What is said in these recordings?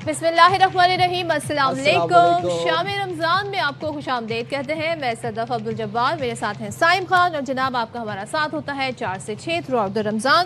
बिस्मिल्लाहिर्रहमानिर्रहीम, अस्सलाम वालेकुम। शाम रमज़ान में आपको खुशामदीद कहते हैं। मैं सदफ अब्दुल जब्बार, मेरे साथ हैं साइम खान और जनाब आपका हमारा साथ होता है 4 से 6 थ्रू आउट द रमज़ान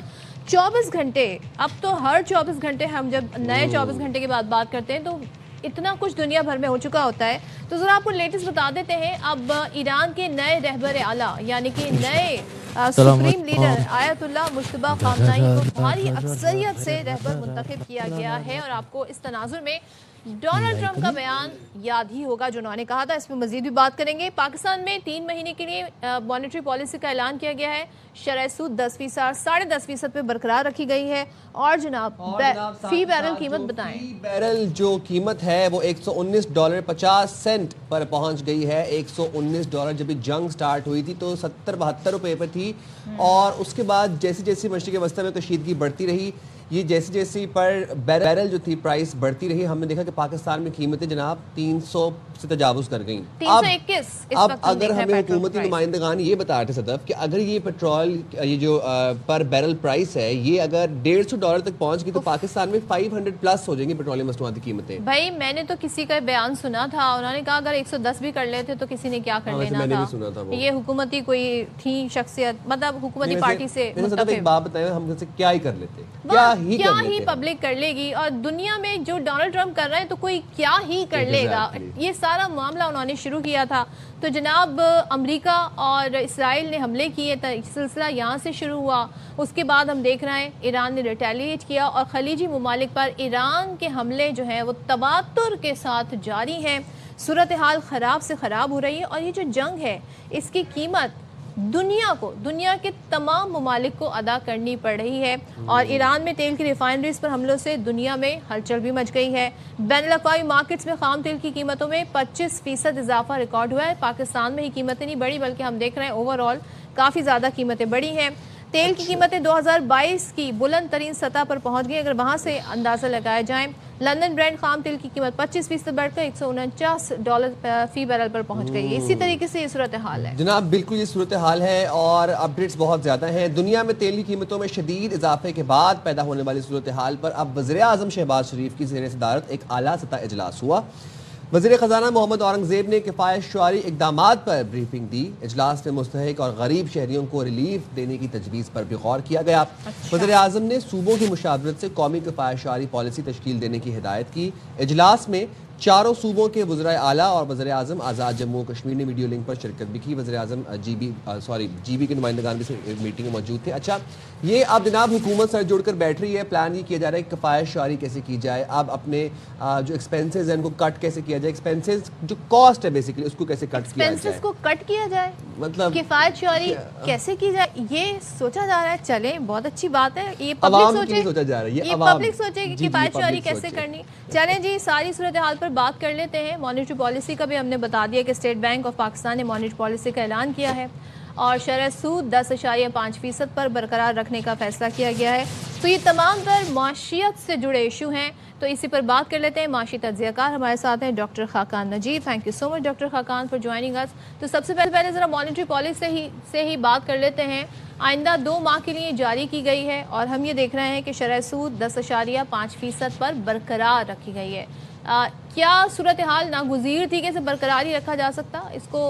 24 घंटे। अब तो हर 24 घंटे हम जब नए 24 घंटे के बाद बात करते हैं तो इतना कुछ दुनिया भर में हो चुका होता है। तो ज़रा आपको लेटेस्ट बता देते हैं। अब ईरान के नए रहबर आला यानी कि नए सुप्रीम लीडर आयतुल्लाह मुश्तबा ख़ामनेई को भारी अक्सरियत से रहबर मुंतखब किया गया है। और आपको इस तनाजुर में डोनाल्ड ट्रंप का बयान याद ही होगा जो उन्होंने कहा था। इसमें मजीद भी बात करेंगे। पाकिस्तान में 3 महीने के लिए मॉनेटरी पॉलिसी का ऐलान किया गया है। शरह सूद 10%, 10.5% पे बरकरार रखी गई है। और जनाब फी बैरल कीमत बताएं। फी बैरल जो कीमत है वो $119.50 पर पहुंच गई है। $119 जब जंग स्टार्ट हुई थी तो 70-72 रुपए पर थी। और उसके बाद जैसी जैसी मशरिक़ वस्ती में कशीदगी बढ़ती रही, ये जैसी जैसी पर बैरल जो थी प्राइस बढ़ती रही, हमने देखा कि पाकिस्तान में कीमतें जनाब 300 से तजावुज कर गई। 321 अब अगर हमें हुकूमती नुमाइंदगान ये बता रहे सदफ कि अगर ये पेट्रोल ये जो पर बैरल प्राइस है ये अगर $150 तक पहुंच गई तो पाकिस्तान में 500 प्लस हो जाएंगी पेट्रोलियम मसनूआत की कीमतें। भाई मैंने तो किसी का बयान सुना था, उन्होंने कहा अगर 110 भी कर लेते तो किसी ने क्या कर लेना मैंने था। भी सुना था वो। ये हुकूमती कोई थी शख्सियत, मतलब हुकूमती पार्टी से एक बात बताएं, हम क्या ही कर लेते, क्या ही पब्लिक कर लेगी। और दुनिया में जो डोनाल्ड ट्रंप कर रहे हैं तो कोई क्या ही कर लेगा। ये सारा मामला उन्होंने शुरू किया था। तो जनाब अमेरिका और इसराइल ने हमले किए, सिलसिला यहाँ से शुरू हुआ। उसके बाद हम देख रहे हैं ईरान ने रिटेलिएट किया और खलीजी ममालिक पर ईरान के हमले जो हैं वो तवातुर के साथ जारी हैं। सूरत हाल ख़राब से ख़राब हो रही है। और ये जो जंग है इसकी कीमत दुनिया के तमाम ममालिक को अदा करनी पड़ रही है। और ईरान में तेल की रिफाइनरीज पर हमलों से दुनिया में हलचल भी मच गई है। बैनुल-अक़वामी मार्केट्स में खाम तेल की कीमतों में 25% इजाफा रिकॉर्ड हुआ है। पाकिस्तान में ही कीमतें नहीं बढ़ी बल्कि हम देख रहे हैं ओवरऑल काफ़ी ज़्यादा कीमतें बढ़ी हैं। तेल की कीमतें 2022 की बुलंद तरीन सतह पर पहुंच गई। अगर वहां से अंदाज़ा लगाया जाए, लंदन ब्रांड खाम तेल की कीमत 25% बढ़कर $149 फी बैरल पर पहुंच गई है। इसी तरीके से ये सूरत हाल है जनाब, बिल्कुल ये सूरत हाल है और अपडेट्स बहुत ज़्यादा हैं। दुनिया में तेल की कीमतों में शदीद इजाफे के बाद पैदा होने वाली सूरत हाल पर अब वज़ीर आज़म शहबाज शरीफ की ज़ेर सदारत एक आला सतह इजलास हुआ। वज़ीर ख़जाना मोहम्मद औरंगज़ेब ने किफ़ायत शुआरी इक़दामात पर ब्रीफिंग दी। इजलास में मुस्तहिक और गरीब शहरियों को रिलीफ देने की तजवीज़ पर भी गौर किया गया। वज़ीर आज़म ने सूबों की मुशावरत से कौमी किफ़ायत शुआरी पॉलिसी तश्कील देने की हिदायत की। इजलास में चारों सूबों के वज़ीर आला और वज़ीर आज़म आज़ाद जम्मू कश्मीर ने वीडियो लिंक पर शिरकत भी की। वज़ीर आज़म GB के नुमाइंदगान भी मीटिंग में मौजूद थे। अच्छा, ये अब जनाब हुकूमत सर जोड़कर बैठ रही है। प्लान ये किया जा रहा है कि किफ़ायत शुआरी कैसे की जाए, अब अपने जो एक्सपेंसेस हैं उनको कट कैसे किया जाए, एक्सपेंसेस जो कॉस्ट है बेसिकली उसको कैसे कट किया जाए, को कट किया जाए, मतलब किफ़ायत शुआरी कैसे की जाए ये सोचा जा रहा है। चले, बहुत अच्छी बात है। ये पब्लिक सोचा जा रहा है, ये पब्लिक सोचे कि किफ़ायत शुआरी कैसे करनी। चले जी, सारी सूरत हाल पर बात कर लेते हैं। मॉनेटरी पॉलिसी का भी हमने बता दिया कि स्टेट बैंक ऑफ पाकिस्तान ने मॉनेटरी पॉलिसी का ऐलान किया है और शरह सूद 10.5% पर बरकरार रखने का फैसला किया गया है। तो ये तमाम तर माशियत से जुड़े इशू हैं। तो इसी पर बात कर लेते हैं। माशी तज्ज़ियाकार हमारे साथ हैं doctor Khaqan Nazir. Thank you so much doctor Khaqan for joining us. तो सबसे पहले ज़रा मॉनेटरी पॉलिसी से ही बात कर लेते हैं। आइंदा 2 माह के लिए जारी की गई है और हम ये देख रहे हैं कि शरह सूद 10.5% पर बरकरार रखी गई है। क्या सूरत हाल नागुज़ीर थी कि इसे बरकरार ही रखा जा सकता? इसको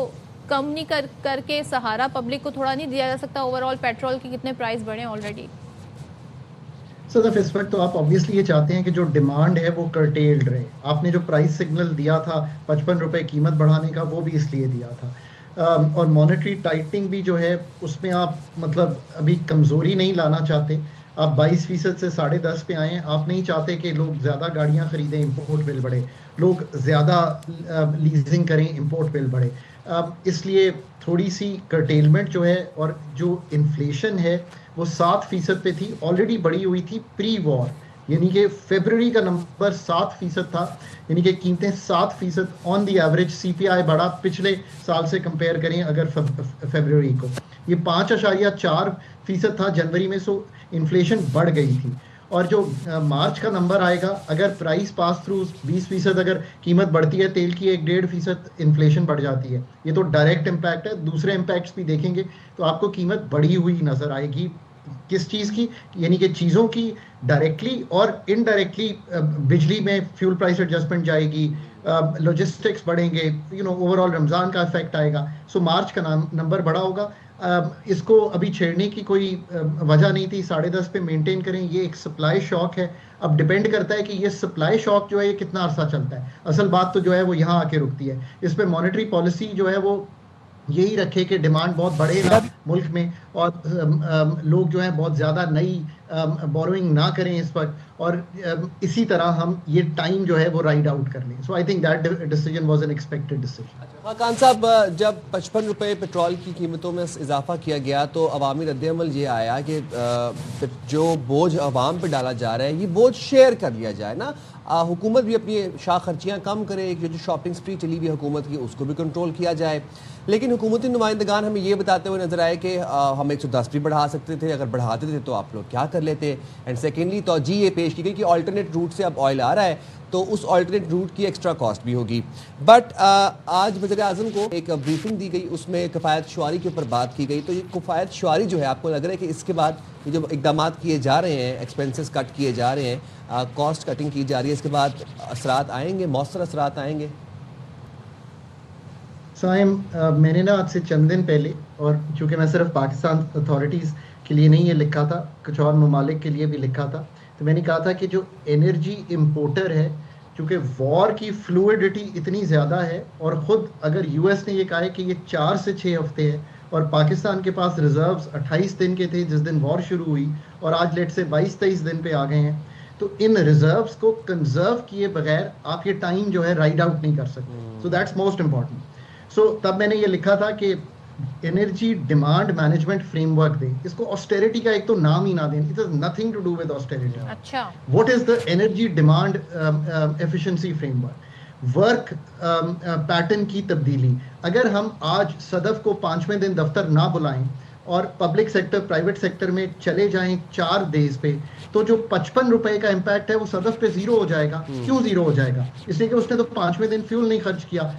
कम नहीं करके सहारा पब्लिक को थोड़ा नहीं दिया जा सकता? ओवरऑल पेट्रोल के कितने प्राइस बढ़े ऑलरेडी? सर इस वक्त तो आप ऑब्वियसली ये चाहते हैं कि जो डिमांड है वो कर्टेल्ड रहे। आपने जो प्राइस सिग्नल दिया था 55 रुपए कीमत बढ़ाने का, वो भी इसलिए दिया था। और मॉनेटरी टाइटनिंग भी जो है उसमें आप मतलब अभी कमज़ोरी नहीं लाना चाहते। आप 22% से 10.5 पे आए। आप नहीं चाहते कि लोग ज़्यादा गाड़ियाँ खरीदें, इंपोर्ट बिल बढ़े, लोग ज़्यादा लीजिंग करें, इंपोर्ट बिल बढ़े। इसलिए थोड़ी सी कर्टेलमेंट जो है, और जो इन्फ्लेशन है वो 7% पे थी, ऑलरेडी बढ़ी हुई थी प्री वॉर। यानी कि फरवरी का नंबर 7% था, यानी कि कीमतें 7% ऑन दी एवरेज। CPI बढ़ा पिछले साल से कंपेयर करें अगर फरवरी को, ये 5.4% था जनवरी में। सो इन्फ्लेशन बढ़ गई थी। और जो मार्च का नंबर आएगा, अगर प्राइस पास थ्रू 20% अगर कीमत बढ़ती है तेल की, 1-1.5% इन्फ्लेशन बढ़ जाती है। ये तो डायरेक्ट इम्पैक्ट है। दूसरे इम्पैक्ट्स भी देखेंगे तो आपको कीमत बढ़ी हुई नज़र आएगी किस चीज़ की, यानी कि चीज़ों की डायरेक्टली और इनडायरेक्टली बिजली में फ्यूल प्राइस एडजस्टमेंट जाएगी, लॉजिस्टिक्स बढ़ेंगे, ओवरऑल रमज़ान का इफेक्ट आएगा। सो मार्च का नंबर बड़ा होगा। इसको अभी छेड़ने की कोई वजह नहीं थी, 10.5 पे मेंटेन करें। ये एक सप्लाई शॉक है। अब डिपेंड करता है कि ये सप्लाई शॉक जो है ये कितना अरसा चलता है। असल बात तो जो है वो यहाँ आके रुकती है। इस पे मॉनेटरी पॉलिसी जो है वो यही रखे कि डिमांड बहुत बढ़े ना मुल्क में, और लोग जो है बहुत ज़्यादा नई बोरोइंग ना करें इस वक्त, और इसी तरह हम ये टाइम जो है वो राइड आउट कर लें। So I think that decision was an expected decision. हाँ खान साहब, जब 55 रुपये पेट्रोल की कीमतों में इजाफा किया गया तो अवामी रद्द-ए-अमल ये आया कि जो बोझ अवाम पे डाला जा रहा है ये बोझ शेयर कर लिया जाए ना। हुकूमत भी अपनी शाह खर्चियाँ कम करे, जो शॉपिंग स्प्री चली हुई हुकूमत की उसको भी कंट्रोल किया जाए। लेकिन हुकूमती नुमाइंदगान हमें ये बताते हुए नजर आए कि हम 110 भी बढ़ा सकते थे, अगर बढ़ाते थे तो आप लोग क्या कर लेते। एंड सेकेंडली तौजीह ये पेश की गई कि ऑल्टरनेट रूट से अब ऑयल आ रहा है तो उस ऑल्टरनेट रूट की एक्स्ट्रा कॉस्ट भी होगी। बट आज वज़ीर आज़म को एक ब्रीफिंग दी गई, उसमें किफ़ायत शुआरी के ऊपर बात की गई। तो ये किफ़ायत शुआरी जो है, आपको लग रहा है कि इसके बाद ये जो इक़दाम किए जा रहे हैं, एक्सपेंसेस कट किए जा रहे हैं, कॉस्ट कटिंग की जा रही है, इसके बाद असरात आएंगे, मौसर असरात आएंगे? साइम, मैंने ना आज से चंद दिन पहले, और चूँकि मैं सिर्फ पाकिस्तान अथॉरिटीज़ के लिए नहीं ये लिखा था, कुछ और ममालिक के लिए भी लिखा था, तो मैंने कहा था कि जो एनर्जी इम्पोर्टर है, चूँकि वॉर की फ्लूइडिटी इतनी ज़्यादा है, और ख़ुद अगर यूएस ने ये कहा है कि ये 4 से 6 हफ्ते है, और पाकिस्तान के पास रिजर्व्स 28 दिन के थे जिस दिन वॉर शुरू हुई, और आज लेट से 22-23 दिन पे आ गए हैं, तो इन रिजर्व्स को कंजर्व किए बगैर आप ये टाइम जो है राइड आउट नहीं कर सकते। So that's most important. So तब मैंने ये लिखा था कि एनर्जी डिमांड मैनेजमेंट फ्रेमवर्क दे, इसको ऑस्टेरिटी का एक तो नाम ही ना दें, it is nothing to do with austerity. अच्छा, what is the energy demand efficiency framework? Work pattern की तब्दीली। अगर हम आज सदफ को 5वें दिन दफ्तर ना बुलाएं और पब्लिक सेक्टर प्राइवेट सेक्टर में चले जाएं 4 डेज पे, तो जो 55 रुपए का इम्पैक्ट है वो सदफ पे जीरो हो जाएगा। क्यों जीरो हो जाएगा? इसलिए कि उसने तो 5वें दिन फ्यूल नहीं खर्च किया।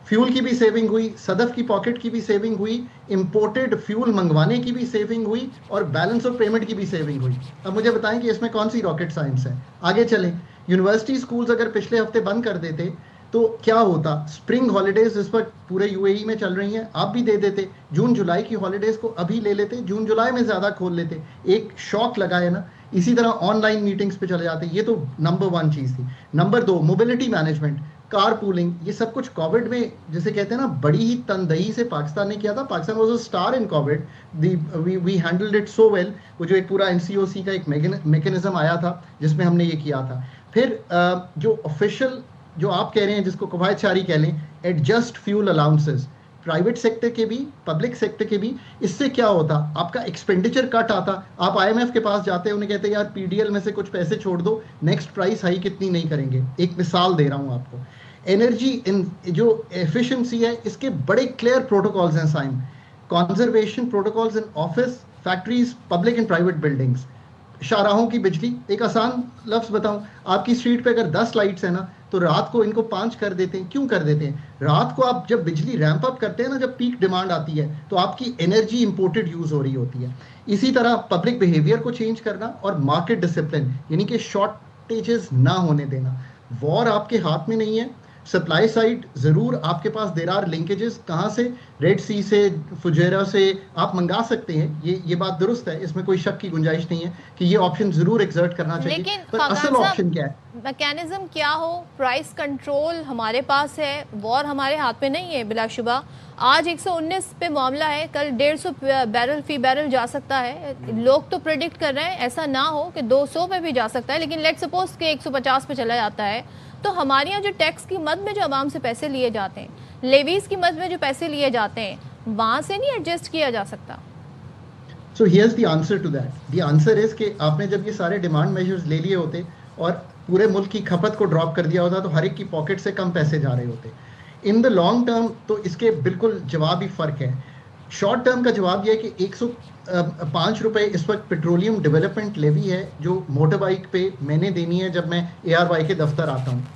फ्यूल की भी सेविंग हुई, सदफ की पॉकेट की भी सेविंग हुई, इंपोर्टेड फ्यूल मंगवाने की भी सेविंग हुई, और बैलेंस ऑफ पेमेंट की भी सेविंग हुई। अब मुझे बताएं कि इसमें कौन सी रॉकेट साइंस है? आगे चलें, यूनिवर्सिटी स्कूल्स अगर पिछले हफ्ते बंद कर देते तो क्या होता? स्प्रिंग हॉलीडेज इस वक्त पूरे यूएई में चल रही हैं, आप भी दे देते। जून जुलाई की हॉलीडेज को अभी ले लेते, जून जुलाई में ज़्यादा खोल लेते, एक शॉक लगा है ना। इसी तरह ऑनलाइन मीटिंग्स पे चले जाते। ये तो नंबर 1 चीज़ थी। Number 2, mobility management, car pooling, ये सब कुछ कोविड में, जैसे कहते हैं ना, बड़ी ही तनदही से पाकिस्तान ने किया था। Pakistan was a star in covid, we handled it so well. वो जो एक पूरा एनसीओसी का एक मैकेनिज्म आया था जिसमें हमने ये किया था। फिर जो ऑफिशियल, जो आप कह रहे हैं जिसको कवायद शारी कह लें, adjust fuel allowances, private sector के भी पब्लिक सेक्टर के भी, इससे क्या होता? आपका एक्सपेंडिचर कट आता। आप आईएमएफ के पास जाते हैं, उन्हें कहते हैं यार पीडीएल में से कुछ पैसे छोड़ दो, नेक्स्ट प्राइस हाई कितनी नहीं करेंगे। एक मिसाल दे रहा हूं आपको। एनर्जी इन जो एफिशिएंसी है, इसके बड़े क्लियर प्रोटोकॉल्स हैं sign. Conservation protocols in office, factories, public and private buildings. शाहराहों की बिजली, एक आसान लफ्ज बताऊं, आपकी स्ट्रीट पे अगर 10 लाइट्स है ना, तो रात को इनको 5 कर देते हैं। क्यों कर देते हैं? रात को आप जब बिजली रैंप अप करते हैं ना, जब पीक डिमांड आती है, तो आपकी एनर्जी इंपोर्टेड यूज हो रही होती है। इसी तरह पब्लिक बिहेवियर को चेंज करना और मार्केट डिसिप्लिन, यानी कि शॉर्टेजेस ना होने देना। वॉर आपके हाथ में नहीं है। सप्लाई साइड जरूर आपके पास देर आर लिंकेजेस, कहाँ से? रेड सी से, फुजेरा से आप मंगा सकते हैं। ये बात दुरुस्त है, इसमें कोई शक की गुंजाइश नहीं है कि ये ऑप्शन जरूर एग्जर्ट करना चाहिए। लेकिन पर असल ऑप्शन क्या है? मैकेनिज्म क्या हो? प्राइस कंट्रोल हमारे पास है, वॉर हमारे हाथ में नहीं है बिलाशुबा। आज 119 पे मामला है, कल 150 बैरल फी बैरल जा सकता है। लोग तो प्रेडिक्ट कर रहे हैं ऐसा ना हो कि 200 पे भी जा सकता है, लेकिन लेट्स सपोज कि 150 पे चला जाता है, तो हमारे यहाँ जो टैक्स की मद में जो आवाम से पैसे लिए जाते हैं, लेवीज की मद में जो पैसे लिए जाते हैं, वहाँ से नहीं एडजस्ट किया जा सकता। So here's the answer to that. The answer is कि आपने जब ये सारे डिमांड मेजर्स ले लिए होते और पूरे मुल्क की खपत को ड्रॉप कर दिया होता, तो हर एक की पॉकेट से कम पैसे जा रहे होते। इन द लॉन्ग टर्म तो इसके बिल्कुल जवाब ही फ़र्क है। शॉर्ट टर्म का जवाब यह है कि 105 रुपये इस वक्त पेट्रोलियम डेवलपमेंट लेवी है जो मोटर बाइक पे मैंने देनी है जब मैं ARY के दफ्तर आता हूँ।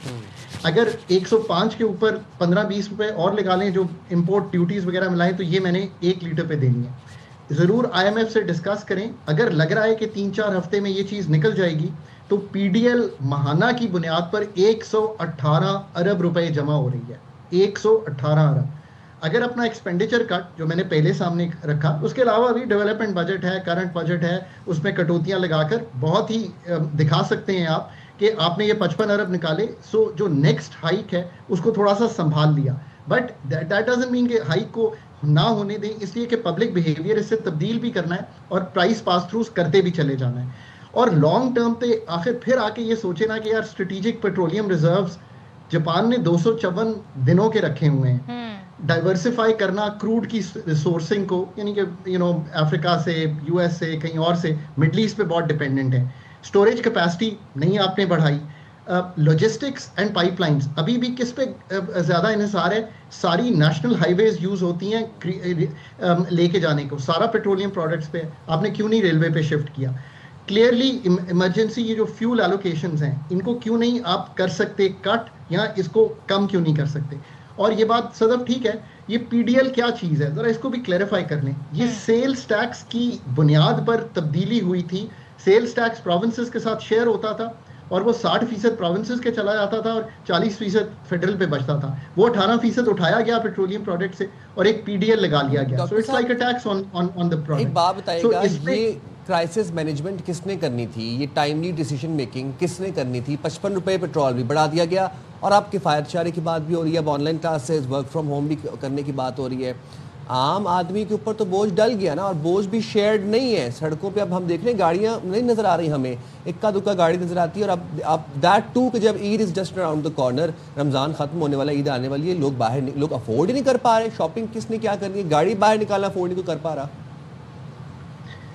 अगर 105 के ऊपर 15-20 रुपये और लगा लें जो इंपोर्ट ड्यूटीज़ वगैरह मिलाएं, तो ये मैंने 1 लीटर पे देनी है। ज़रूर IMF से डिस्कस करें। अगर लग रहा है कि 3-4 हफ्ते में ये चीज़ निकल जाएगी तो पीडीएल महाना की बुनियाद पर 118 अरब रुपए जमा हो रही है, 118 अरब। अगर अपना एक्सपेंडिचर कट जो मैंने पहले सामने रखा, उसके अलावा भी डेवलपमेंट बजट है, करंट बजट है, उसमें कटौतियां लगाकर बहुत ही दिखा सकते हैं आप कि आपने ये 55 अरब निकाले, सो जो नेक्स्ट हाइक है उसको थोड़ा सा संभाल लिया। बट दैट डजंट मीन कि हाइक को ना होने दें, इसलिए कि पब्लिक बिहेवियर इससे तब्दील भी करना है और प्राइस पास थ्रूज करते भी चले जाना है। और लॉन्ग टर्म पे आखिर फिर आके ये सोचे ना कि यार स्ट्रेटेजिक पेट्रोलियम रिजर्व्स जापान ने 254 दिनों के रखे हुए हैं। डाइवर्सिफाई करना क्रूड की सोर्सिंग को, यानी कि अफ्रीका से, यूएस से, कहीं और से, मिडल ईस्ट पे बहुत डिपेंडेंट है। स्टोरेज कैपेसिटी नहीं आपने बढ़ाई। लॉजिस्टिक्स एंड पाइपलाइंस अभी भी किस पे ज़्यादा इन्हिसार है? सारी नेशनल हाईवेज यूज़ होती हैं लेके जाने को, सारा पेट्रोलियम प्रोडक्ट्स पे। आपने क्यों नहीं रेलवे पे शिफ्ट किया? क्लियरली इमरजेंसी ये जो फ्यूल एलोकेशंस हैं, इनको क्यों नहीं आप कर सकते कट, या इसको कम क्यों नहीं कर सकते? और ये बात सदफ ठीक है, ये पीडीएल क्या चीज़ है, ज़रा इसको भी क्लैरिफाई कर लें। ये सेल्स टैक्स की बुनियाद पर तब्दीली हुई थी। सेल्स टैक्स प्रोविंसेस के साथ शेयर होता था और वो 60% प्रोविंसेस के चला जाता था और 40% फेडरल पे बचता था। वो 18% उठाया गया पेट्रोलियम प्रोडक्ट से और एक पीडीएल लगा लिया गया। So it's like a tax on the product. एक बात बताइएगा, ये क्राइसिस मैनेजमेंट किसने करनी थी? ये टाइमली डिसीजन मेकिंग किसने करनी थी? 55 रुपए पेट्रोल भी बढ़ा दिया गया और आप किफ़ायतशारी की बात भी हो रही है, अब online classes, work from home भी करने की बात हो रही है। आम आदमी के ऊपर तो बोझ डल गया ना, और बोझ भी शेयर्ड नहीं है। सड़कों पे अब हम देख रहे हैं गाड़ियां नहीं नजर आ रही, हमें इक्का दुक्का गाड़ी नजर आती है। और अब दैट टू कि जब Eid is just around the corner, Ramzan खत्म होने वाला, ईद आने वाली है, लोग अफोर्ड ही नहीं कर पा रहे। शॉपिंग किसने क्या करनी है? गाड़ी बाहर निकालना अफोर्ड नहीं तो कर पा रहा।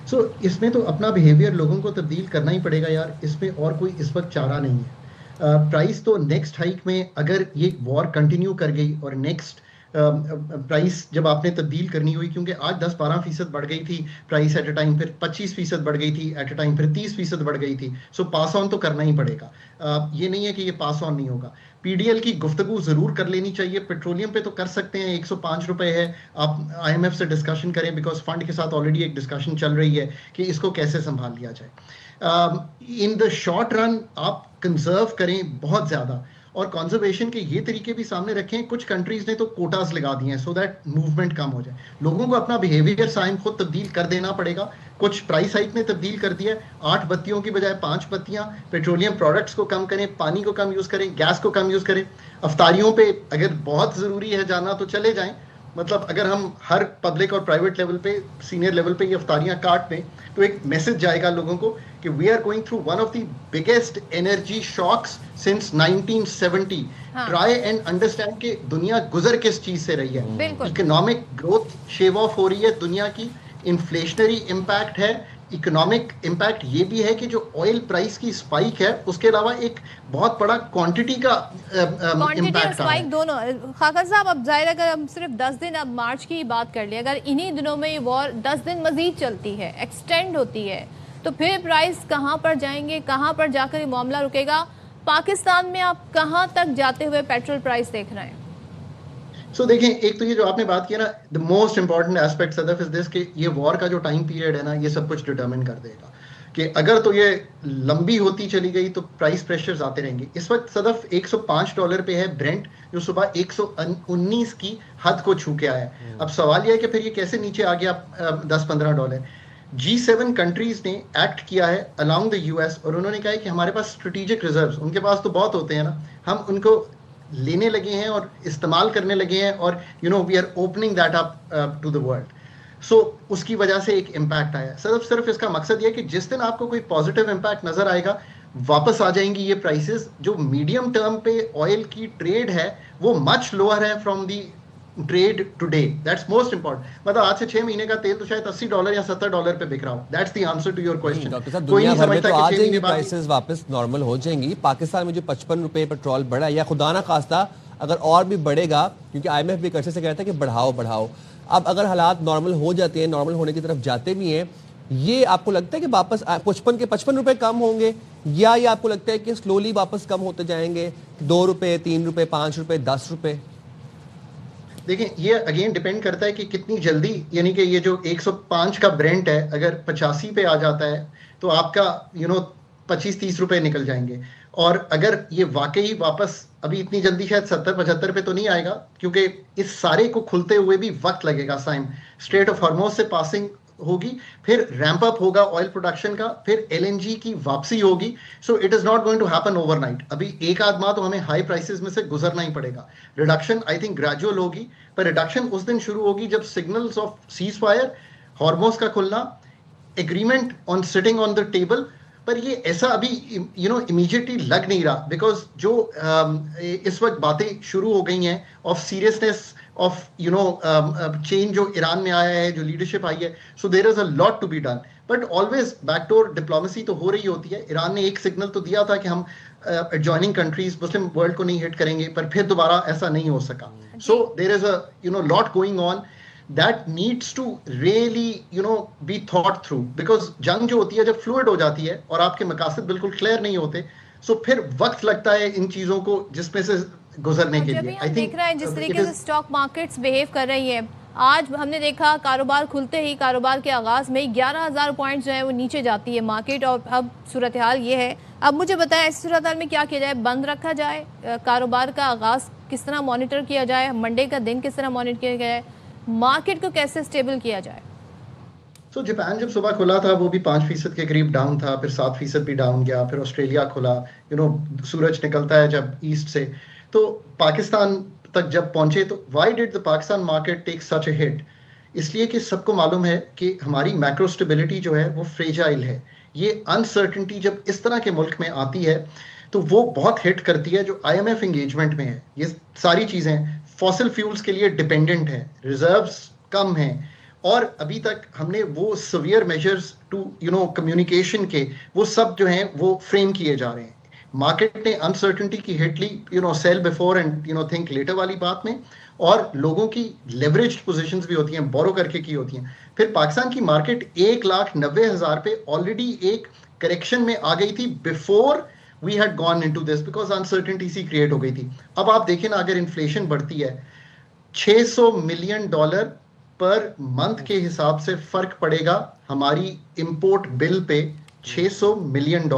सो इसमें तो अपना बिहेवियर लोगों को तब्दील करना ही पड़ेगा यार, इसमें और कोई इस वक्त चारा नहीं है। प्राइस तो नेक्स्ट हाइक में अगर ये वॉर कंटिन्यू कर गई और नेक्स्ट प्राइस जब आपने तब्दील करनी हुई, क्योंकि आज 10-12% बढ़ गई थी प्राइस एट अ टाइम, फिर 25% बढ़ गई थी एट अ टाइम, फिर 30% बढ़ गई थी। सो पास ऑन तो करना ही पड़ेगा। ये नहीं है कि ये पास ऑन नहीं होगा। पीडीएल की गुफ्तगू जरूर कर लेनी चाहिए। पेट्रोलियम पे तो कर सकते हैं, 105 रुपए है। आप IMF से डिस्कशन करें, बिकॉज फंड के साथ ऑलरेडी एक डिस्कशन चल रही है कि इसको कैसे संभाल लिया जाए। इन द शॉर्ट रन आप कंजर्व करें बहुत ज़्यादा, और कंजर्वेशन के ये तरीके भी सामने रखें। कुछ कंट्रीज ने तो कोटास लगा दिए हैं सो दैट मूवमेंट कम हो जाए। लोगों को अपना बिहेवियर साइन खुद तब्दील कर देना पड़ेगा। कुछ प्राइस हाइक ने तब्दील कर दिया है, 8 बत्तियों की बजाय 5 बत्तियां। पेट्रोलियम प्रोडक्ट्स को कम करें, पानी को कम यूज़ करें, गैस को कम यूज़ करें। अफ्तारियों पे अगर बहुत ज़रूरी है जाना तो चले जाएं। मतलब अगर हम हर पब्लिक और प्राइवेट लेवल पे, सीनियर लेवल पे ये अफ्तारियां काट दें तो एक मैसेज जाएगा लोगों को कि we are going through one of the biggest energy shocks since 1970। Try and understand कि दुनिया गुजर किस चीज से रही है। इकोनॉमिक ग्रोथ शेव ऑफ हो रही है दुनिया की, इन्फ्लेशनरी इम्पैक्ट है, इकोनॉमिक इम्पैक्ट ये भी है कि जो ऑयल प्राइस की स्पाइक है उसके अलावा एक बहुत बड़ा क्वांटिटी का इम्पैक्ट स्पाइक दोनों। खाकर साहब, अब जाहिर अगर हम सिर्फ 10 दिन, अब मार्च की बात कर लिया, अगर इन्हीं दिनों में ये वॉर 10 दिन मजीद चलती है, एक्सटेंड होती है, तो फिर प्राइस कहाँ पर जाएंगे, कहाँ पर जाकर ये मामला रुकेगा? पाकिस्तान में आप कहाँ तक जाते हुए पेट्रोल प्राइस देख रहे हैं? सो देखें, एक तो ये जो आपने बात की ना, the most important aspect Sadaf is this कि ये वॉर का जो टाइम पीरियड है ना, ये सब कुछ डिटरमिन कर देगा कि अगर तो ये लंबी होती चली गई तो प्राइस प्रेशर्स आते रहेंगे। इस वक्त सदफ $105 पे है ब्रेंट, जो सुबह 119 की हद को छू के आया है। अब सवाल यह है कि फिर ये कैसे नीचे आ गया $10-15। G7 कंट्रीज ने एक्ट किया है अलॉन्ग द यूएस, और उन्होंने कहा है कि हमारे पास स्ट्रेटेजिक रिजर्व्स, उनके पास तो बहुत होते हैं ना, हम उनको लेने लगे हैं और इस्तेमाल करने लगे हैं, और we are opening that up to the world. So उसकी वजह से एक इम्पैक्ट आया। सिर्फ इसका मकसद ये है कि जिस दिन आपको कोई पॉजिटिव इम्पैक्ट नजर आएगा, वापस आ जाएंगी ये प्राइसेस। जो मीडियम टर्म पे ऑयल की ट्रेड है वो मच लोअर है from the trade today. That's most important. मतलब आज से 6 महीने का तेल तो शायद $80 या $70 पे बिक रहा हो। That's the answer to your question. Doctor साहब, दुनिया भर में तो आ जाएंगी प्राइसेस, वापस नॉर्मल हो जाएंगी। पाकिस्तान में जो 55 रुपए पेट्रोल बढ़ा, या खुदा ना खास्ता अगर और भी बढ़ेगा, क्योंकि IMF भी कर्से से कहता है कि बढ़ाओ, अब अगर हालात नॉर्मल हो जाते हैं, नॉर्मल होने की तरफ जाते भी हैं, ये आपको लगता है कि वापस 55 रुपए कम होंगे, या ये आपको लगता है कि स्लोली वापस कम होते जाएंगे, 2 रुपए, 3 रुपए, 5 रुपए, 10 रुपए? देखिए ये अगेन डिपेंड करता है कि कितनी जल्दी, यानी कि ये जो 105 का ब्रेंट है अगर 85 पे आ जाता है तो आपका 25-30 रुपए निकल जाएंगे। और अगर ये वाकई वापस अभी इतनी जल्दी शायद 70-75 पे तो नहीं आएगा, क्योंकि इस सारे को खुलते हुए भी वक्त लगेगा। साइम स्ट्रेट ऑफ हॉर्मोज से पासिंग होगी, फिर रैंप अप होगा ऑयल प्रोडक्शन का, फिर एलएनजी की वापसी होगी। So it is not going to happen overnight. अभी एक आध माह तो हमें हाई प्राइसेस में से गुजरना ही पड़ेगा। रिडक्शन आई थिंक ग्रेजुअल होगी, पर रिडक्शन उस दिन शुरू होगी जब signals of cease fire, Hormuz का खुलना, agreement on sitting on the table. पर ये ऐसा अभी इमीडिएटली लग नहीं रहा, बिकॉज जो इस वक्त बातें शुरू हो गई हैं ऑफ सीरियसनेस ऑफ चेंज जो ईरान में आया है, जो लीडरशिप आई है, so there is a lot to be done. But always backdoor diplomacy तो हो रही होती है। ईरान ने एक सिग्नल तो दिया था कि हम एडजॉइनिंग कंट्रीज मुस्लिम वर्ल्ड को नहीं हिट करेंगे, पर फिर दोबारा ऐसा नहीं हो सका। So there is a lot going on that needs to really be thought through, because जंग जो होती है जब फ्लूइड हो जाती है और आपके मकासद बिल्कुल क्लियर नहीं होते, सो फिर वक्त लगता है इन चीजों को जिसमें से गुजरने के लिए। आई देख रहे हैं जिस तरीके से स्टॉक मार्केट्स बिहेव कर रही है, आज हमने देखा कारोबार खुलते ही, कारोबार के आगाज में 11,000 पॉइंट्स जो है वो नीचे जाती है मार्केट, और अब सूरत हाल ये है। अब मुझे बताएं ऐसी सूरत हाल में क्या किया जाए? बंद रखा जाए? कारोबार का आगाज किस तरह मॉनिटर किया जाए? मंडे का दिन किस तरह मॉनिटर किया जाए? मार्केट को कैसे स्टेबल किया जाए? तो जापान जब सुबह खुला था वो भी 5% के करीब डाउन था, फिर 7% भी डाउन गया। फिर ऑस्ट्रेलिया खुला, सूरज निकलता है जब ईस्ट से, तो पाकिस्तान तक जब पहुंचे तो why did the Pakistan market take such a hit? इसलिए कि सबको मालूम है कि हमारी मैक्रो स्टेबिलिटी जो है वो फ्रेजाइल है। ये अनसर्टेनिटी जब इस तरह के मुल्क में आती है तो वो बहुत हिट करती है। जो IMF एंगेजमेंट में है, ये सारी चीजें फॉसिल फ्यूल्स के लिए डिपेंडेंट है, रिजर्व्स कम हैं, और अभी तक हमने वो सीवियर मेजर्स टू कम्युनिकेशन के वो सब जो हैं वो फ्रेम किए जा रहे हैं। मार्केट ने अनसर्टेनिटी की हिट ली, sell before and think later वाली बात में, और लोगों की लेवरेज्ड पोजीशंस भी होती हैं, बोरो करके की होती हैं। फिर पाकिस्तान की मार्केट 1,90,000 पे ऑलरेडी एक करेक्शन में आ गई थी before we had gone into this, because uncertainty सी क्रिएट हो गई थी। अब आप देखें ना, अगर इन्फ्लेशन बढ़ती है, $600 मिलियन पर मंथ के हिसाब से फर्क पड़ेगा हमारी इंपोर्ट बिल पे। $600 मिलियन,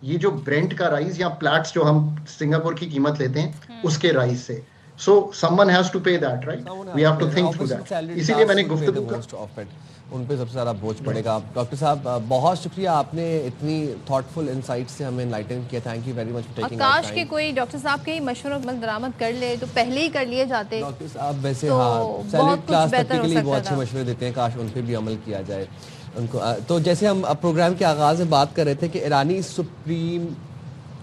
ये जो ब्रेंट का राइज या प्लैट्स जो हम सिंगापुर की कीमत लेते हैं उसके राइज से। So someone has to pay that, right? We have to think through that. इसीलिए मैंने गुफ्तगू का उन पे सबसे ज़्यादा बोझ पड़ेगा। डॉक्टर साहब बहुत शुक्रिया, आपने इतनी थॉटफुल इनसाइट से हमें एनलाइटन किया। Thank you very much for taking our time. काश के कोई डॉक्टर साहब के मशवरों पर दरामद कर ले तो पहले ही कर लिए जाते। डॉक्टर साहब वैसे तो हाँ सैलरी क्लास तबके के लिए बहुत अच्छे मशवरे देते हैं, काश उन पर भी अमल किया जाए उनको। तो जैसे हम प्रोग्राम के आगाज़ में बात कर रहे थे कि ईरानी सुप्रीम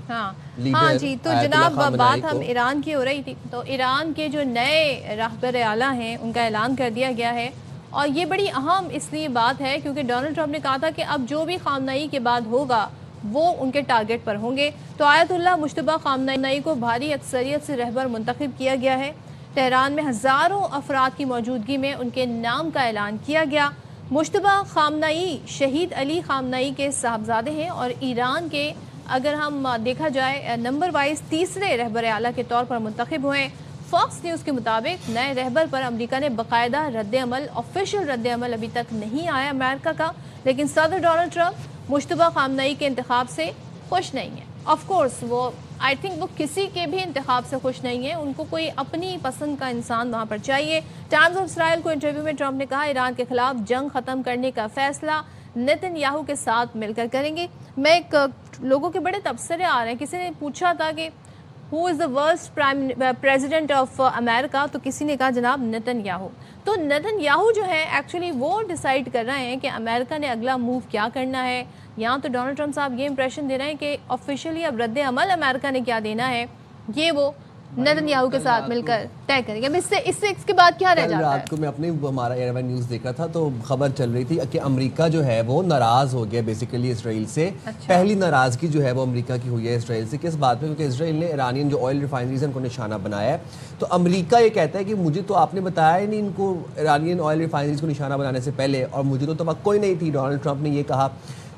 हाँ जी, तो जनाब बात हम ईरान की हो रही थी, तो ईरान के जो नए रहबर आला हैं उनका ऐलान कर दिया गया है, और ये बड़ी अहम इसलिए बात है क्योंकि डोनाल्ड ट्रंप ने कहा था कि अब जो भी खामनई के बाद होगा वो उनके टारगेट पर होंगे। तो आयतुल्लाह मुश्तबा खामनई को भारी अक्सरियत से रहबर मुंतखब किया गया है। तेहरान में हज़ारों अफराद की मौजूदगी में उनके नाम का ऐलान किया गया। मुश्तबा खामनई शहीद अली खामनई के साहबजादे हैं और ईरान के, अगर हम देखा जाए नंबर वाइज, तीसरे रहबर आला के तौर पर मुंतखब हुए। फॉक्स न्यूज़ के मुताबिक नए रहबर पर अमेरिका ने बाकायदा रद्द-ए-अमल, ऑफिशियल रद्द-ए-अमल अभी तक नहीं आया अमेरिका का, लेकिन सदर डोनाल्ड ट्रंप मुश्तबा खामनई के इंतखाब से खुश नहीं है। ऑफ कोर्स वो आई थिंक वो किसी के भी इंतखाब से खुश नहीं है, उनको कोई अपनी पसंद का इंसान वहाँ पर चाहिए। टाइम्स ऑफ इसराइल को इंटरव्यू में ट्रंप ने कहा ईरान के खिलाफ जंग ख़त्म करने का फैसला नेतन्याहू के साथ मिलकर करेंगे। मैं एक लोगों के बड़े तबसरे आ रहे हैं, किसी ने पूछा था कि who is the worst president of America, तो किसी ने कहा जनाब नेतन्याहू। तो नेतन्याहू जो है एक्चुअली वो डिसाइड कर रहे हैं कि अमेरिका ने अगला मूव क्या करना है। यहाँ तो डोनाल्ड ट्रंप साहब ये इंप्रेशन दे रहे हैं कि ऑफिशियली अब रद्द अमल अमेरिका ने क्या देना है ये वो नेतन्याहू के साथ मिलकर तय करेंगे। इससे इसके बाद क्या रह जाता है? रात को मैं अपने हमारा एयरवन न्यूज़ देख रहा था तो खबर चल रही थी कि अमेरिका जो है वो नाराज़ हो गया बेसिकली इसराइल से। अच्छा। पहली नाराज़गी जो है वो अमेरिका की हुई है इसराइल से। किस बात पे? क्योंकि इसराइल ने ईरानियन जो ऑयल रिफाइनरीज हैं उनको निशाना बनाया है। तो अमेरिका ये कहता है कि मुझे तो आपने बताया ही नहीं इनको ईरानियन ऑयल रिफाइनरीज को निशाना बनाने से पहले, और मुझे तो तवक्को ही नहीं थी। डोनाल्ड ट्रंप ने ये कहा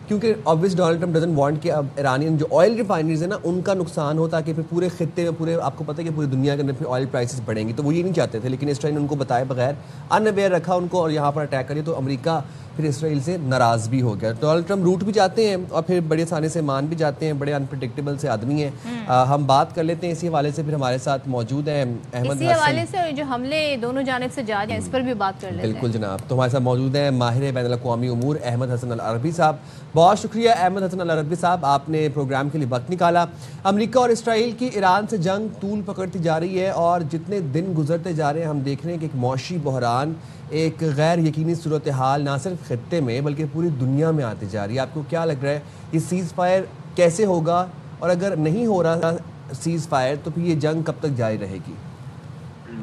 क्योंकि obvious Donald Trump doesn't want कि अब ईरानियन जो ऑयल रिफाइनरीज है ना उनका नुकसान हो, ताकि फिर पूरे खित्ते में, पूरे आपको पता है कि पूरी दुनिया के अंदर फिर ऑयल प्राइसेस बढ़ेंगी, तो वो ये नहीं चाहते थे। लेकिन इसराइल ने उनको बताए बगैर अनअवेयर रखा उनको और यहाँ पर अटैक करिए, तो अमेरिका फिर इसराइल से नाराज़ भी हो गया। डोनाल्ड ट्रंप रूट भी जाते हैं और फिर बड़े आसानी से मान भी जाते हैं, बड़े अनप्रडिक्टेबल से आदमी हैं। हम बात कर लेते हैं इसी हवाले से, फिर हमारे साथ मौजूद हैं अहमद इसी हवाले से, और जो हमले दोनों जानिब से जा रहे हैं इस पर भी बात कर लेते हैं। बिल्कुल जनाब, तो हमारे साथ मौजूद हैं माहिर बैनुल अक़वामी उमूर अहमद हसन अल अरबी साहब। बहुत शुक्रिया अहमद हसन अल अरबी साहब, आपने प्रोग्राम के लिए वक्त निकाला। अमेरिका और इसराइल की ईरान से जंग तूल पकड़ती जा रही है और जितने दिन गुजरते जा रहे हैं हम देख रहे हैं कि एक मौशी बहरान, एक गैर यकीनी सूरत हाल ना सिर्फ खित्ते में बल्कि पूरी दुनिया में आती जा रही है। आपको क्या लग रहा है ये सीज़ फायर कैसे होगा, और अगर नहीं हो रहा सीज़ फायर तो फिर ये जंग कब तक जारी रहेगी?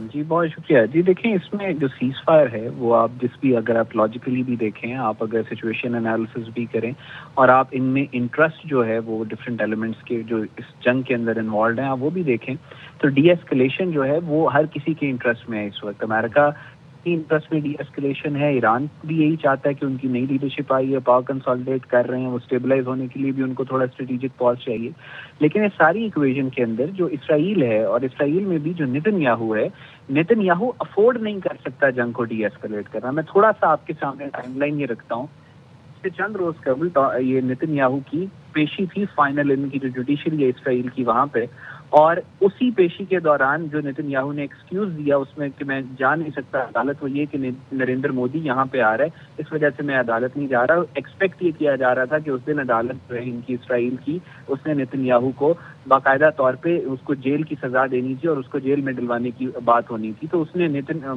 जी बहुत शुक्रिया जी। देखें, इसमें जो सीज फायर है वो आप जिस भी, अगर आप लॉजिकली भी देखें, आप अगर सिचुएशन एनालिसिस भी करें और आप इनमें इंटरेस्ट जो है वो डिफरेंट एलिमेंट्स के जो इस जंग के अंदर इन्वॉल्व हैं आप वो भी देखें, तो डी एस्केलेशन जो है वो हर किसी के इंटरेस्ट में है। इस वक्त अमेरिका की इंटरेस्ट में डी एस्केलेशन है, ईरान भी यही चाहता है कि उनकी नई लीडरशिप आई है, पावर कंसोलिडेट कर रहे हैं, वो स्टेबलाइज होने के लिए भी उनको थोड़ा स्ट्रेटेजिक पॉज चाहिए। लेकिन इस सारी इक्वेशन के अंदर जो इसराइल है और इसराइल में भी जो नेतन्याहू है, नेतन्याहू अफोर्ड नहीं कर सकता जंग को डी एस्केलेट करना। मैं थोड़ा सा आपके सामने टाइमलाइन ये रखता हूँ। चंद रोज कबल ये नेतन्याहू की पेशी थी, फाइनल इनकी जो जुडिशरी है इसराइल की वहां पे, और उसी पेशी के दौरान जो नेतन्याहू ने एक्सक्यूज दिया उसमें कि मैं जा नहीं सकता अदालत, वो ये कि नरेंद्र मोदी यहाँ पे आ रहा है, इस वजह से मैं अदालत नहीं जा रहा। एक्सपेक्ट ये किया जा रहा था कि उस दिन अदालत जो है इनकी इसराइल की, उसने नेतन्याहू को बाकायदा तौर पे उसको जेल की सजा देनी थी और उसको जेल में डलवाने की बात होनी थी, तो उसने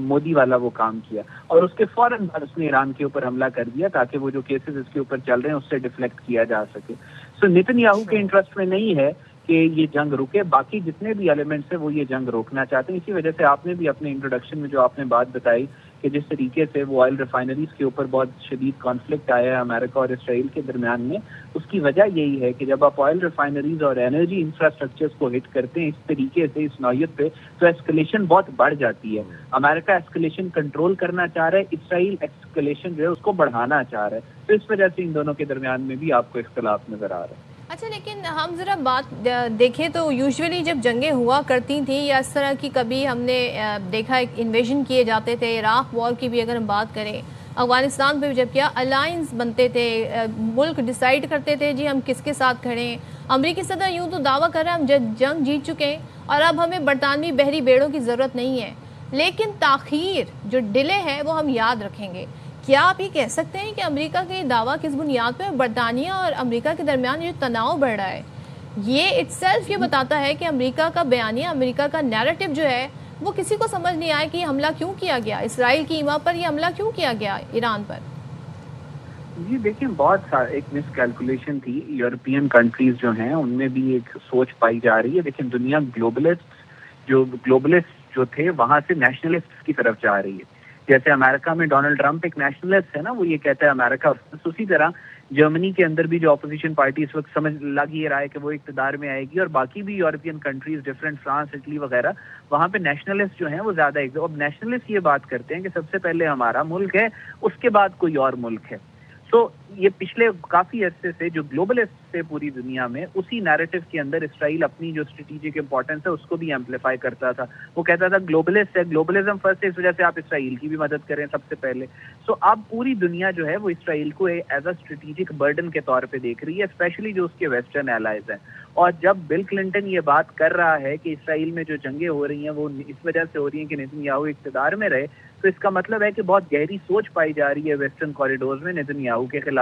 मोदी वाला वो काम किया और उसके फौरन बाद उसने ईरान के ऊपर हमला कर दिया ताकि वो जो केसेस इसके ऊपर चल रहे हैं उससे डिफ्लेक्ट किया जा सके। सो नेतन्याहू के इंटरेस्ट में नहीं है कि ये जंग रुके, बाकी जितने भी एलिमेंट्स हैं वो ये जंग रोकना चाहते हैं। इसी वजह से आपने भी अपने इंट्रोडक्शन में जो आपने बात बताई कि जिस तरीके से वो ऑयल रिफाइनरीज के ऊपर बहुत शदीद कॉन्फ्लिक्ट आया है अमेरिका और इसराइल के दरमियान में, उसकी वजह यही है कि जब आप ऑयल रिफाइनरीज और एनर्जी इंफ्रास्ट्रक्चर्स को हिट करते हैं इस तरीके से, इस नौयत पे, तो एस्केलेशन बहुत बढ़ जाती है। अमेरिका एस्केलेशन कंट्रोल करना चाह रहा है, इसराइल एस्केलेशन जो है उसको बढ़ाना चाह रहा है, तो इस वजह से इन दोनों के दरमियान में भी आपको इख्तलाफ नजर आ रहा है। अच्छा, लेकिन हम ज़रा बात देखें तो यूजुअली जब जंगें हुआ करती थी या इस तरह की, कभी हमने देखा इन्वेजन किए जाते थे, इराक वॉर की भी अगर हम बात करें, अफगानिस्तान पे जब क्या अलायंस बनते थे, मुल्क डिसाइड करते थे जी हम किसके साथ खड़े हैं। अमरीकी सदर यूँ तो दावा कर रहे हैं हम जंग जीत चुके हैं और अब हमें बरतानवी बहरी बेड़ों की ज़रूरत नहीं है, लेकिन ताख़ीर जो डिले है वो हम याद रखेंगे। क्या आप ये कह सकते हैं कि अमेरिका के दावा किस बुनियाद पर बरतानिया और अमेरिका के दरमियान जो तनाव बढ़ रहा है, ये इटसेल्फ ये बताता है कि अमेरिका का बयानिया, अमेरिका का नैरेटिव जो है वो किसी को समझ नहीं आया कि हमला क्यों किया गया, इसराइल की ईमा पर ये हमला क्यों किया गया, ईरान पर? जी देखिए, बहुत एक मिसकैलकुलेशन थी। यूरोपियन कंट्रीज जो हैं उनमें भी एक सोच पाई जा रही है। देखिए, दुनिया ग्लोबलिस्ट जो थे वहां से नेशनलिस्ट की तरफ जा रही है। जैसे अमेरिका में डोनाल्ड ट्रंप एक नेशनलिस्ट है ना, वो ये कहता है अमेरिका, उसी तरह जर्मनी के अंदर भी जो अपोजिशन पार्टी इस वक्त समझ लग ही रहा है कि वो इक़्तिदार में आएगी, और बाकी भी European countries different, France, Italy वगैरह, वहां पे नेशनलिस्ट जो हैं वो ज्यादा अब नेशनलिस्ट ये बात करते हैं कि सबसे पहले हमारा मुल्क है, उसके बाद कोई और मुल्क है। तो ये पिछले काफी अरसे से जो ग्लोबलिस्ट थे पूरी दुनिया में, उसी नैरेटिव के अंदर इसराइल अपनी जो स्ट्रेटेजिक इंपॉर्टेंस है उसको भी एम्पलीफाई करता था। वो कहता था ग्लोबलिस्ट है, ग्लोबलिज्म फर्स्ट है, इस वजह से आप इसराइल की भी मदद करें सबसे पहले। सो अब पूरी दुनिया जो है वो इसराइल को एज अ स्ट्रेटेजिक बर्डन के तौर पे देख रही है, स्पेशली जो उसके वेस्टर्न एलाइज हैं। और जब बिल क्लिंटन ये बात कर रहा है कि इसराइल में जो जंगें हो रही हैं वो इस वजह से हो रही हैं कि नेतन्याहू इक़्तिदार में रहे, तो इसका मतलब है कि बहुत गहरी सोच पाई जा रही है वेस्टर्न कॉरिडोर में नेतन्याहू के खिलाफ।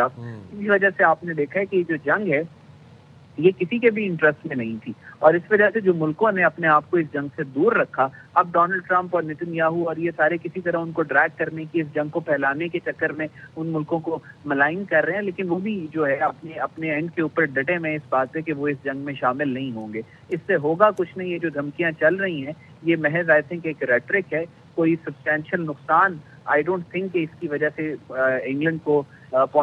इस वजह से आपने देखा है कि जो जंग है ये किसी के भी इंटरेस्ट में नहीं थी, और इस वजह से जो मुल्कों ने अपने आप को इस जंग से दूर रखा, अब डोनाल्ड ट्रंप और नेतन्याहू और ये सारे किसी तरह उनको ड्रैग करने की, इस जंग को फैलाने के चक्कर में उन मुल्कों को मलाइन कर रहे हैं, लेकिन वो भी जो है अपने एंड के ऊपर डटे में इस बात से कि वो इस जंग में शामिल नहीं होंगे। इससे होगा कुछ नहीं। ये जो धमकियां चल रही हैं ये महज आई थिंक एक रेटरिक है, कोई सब्सटैंशियल नुकसान आई डोंट थिंक कि इसकी वजह से इंग्लैंड को,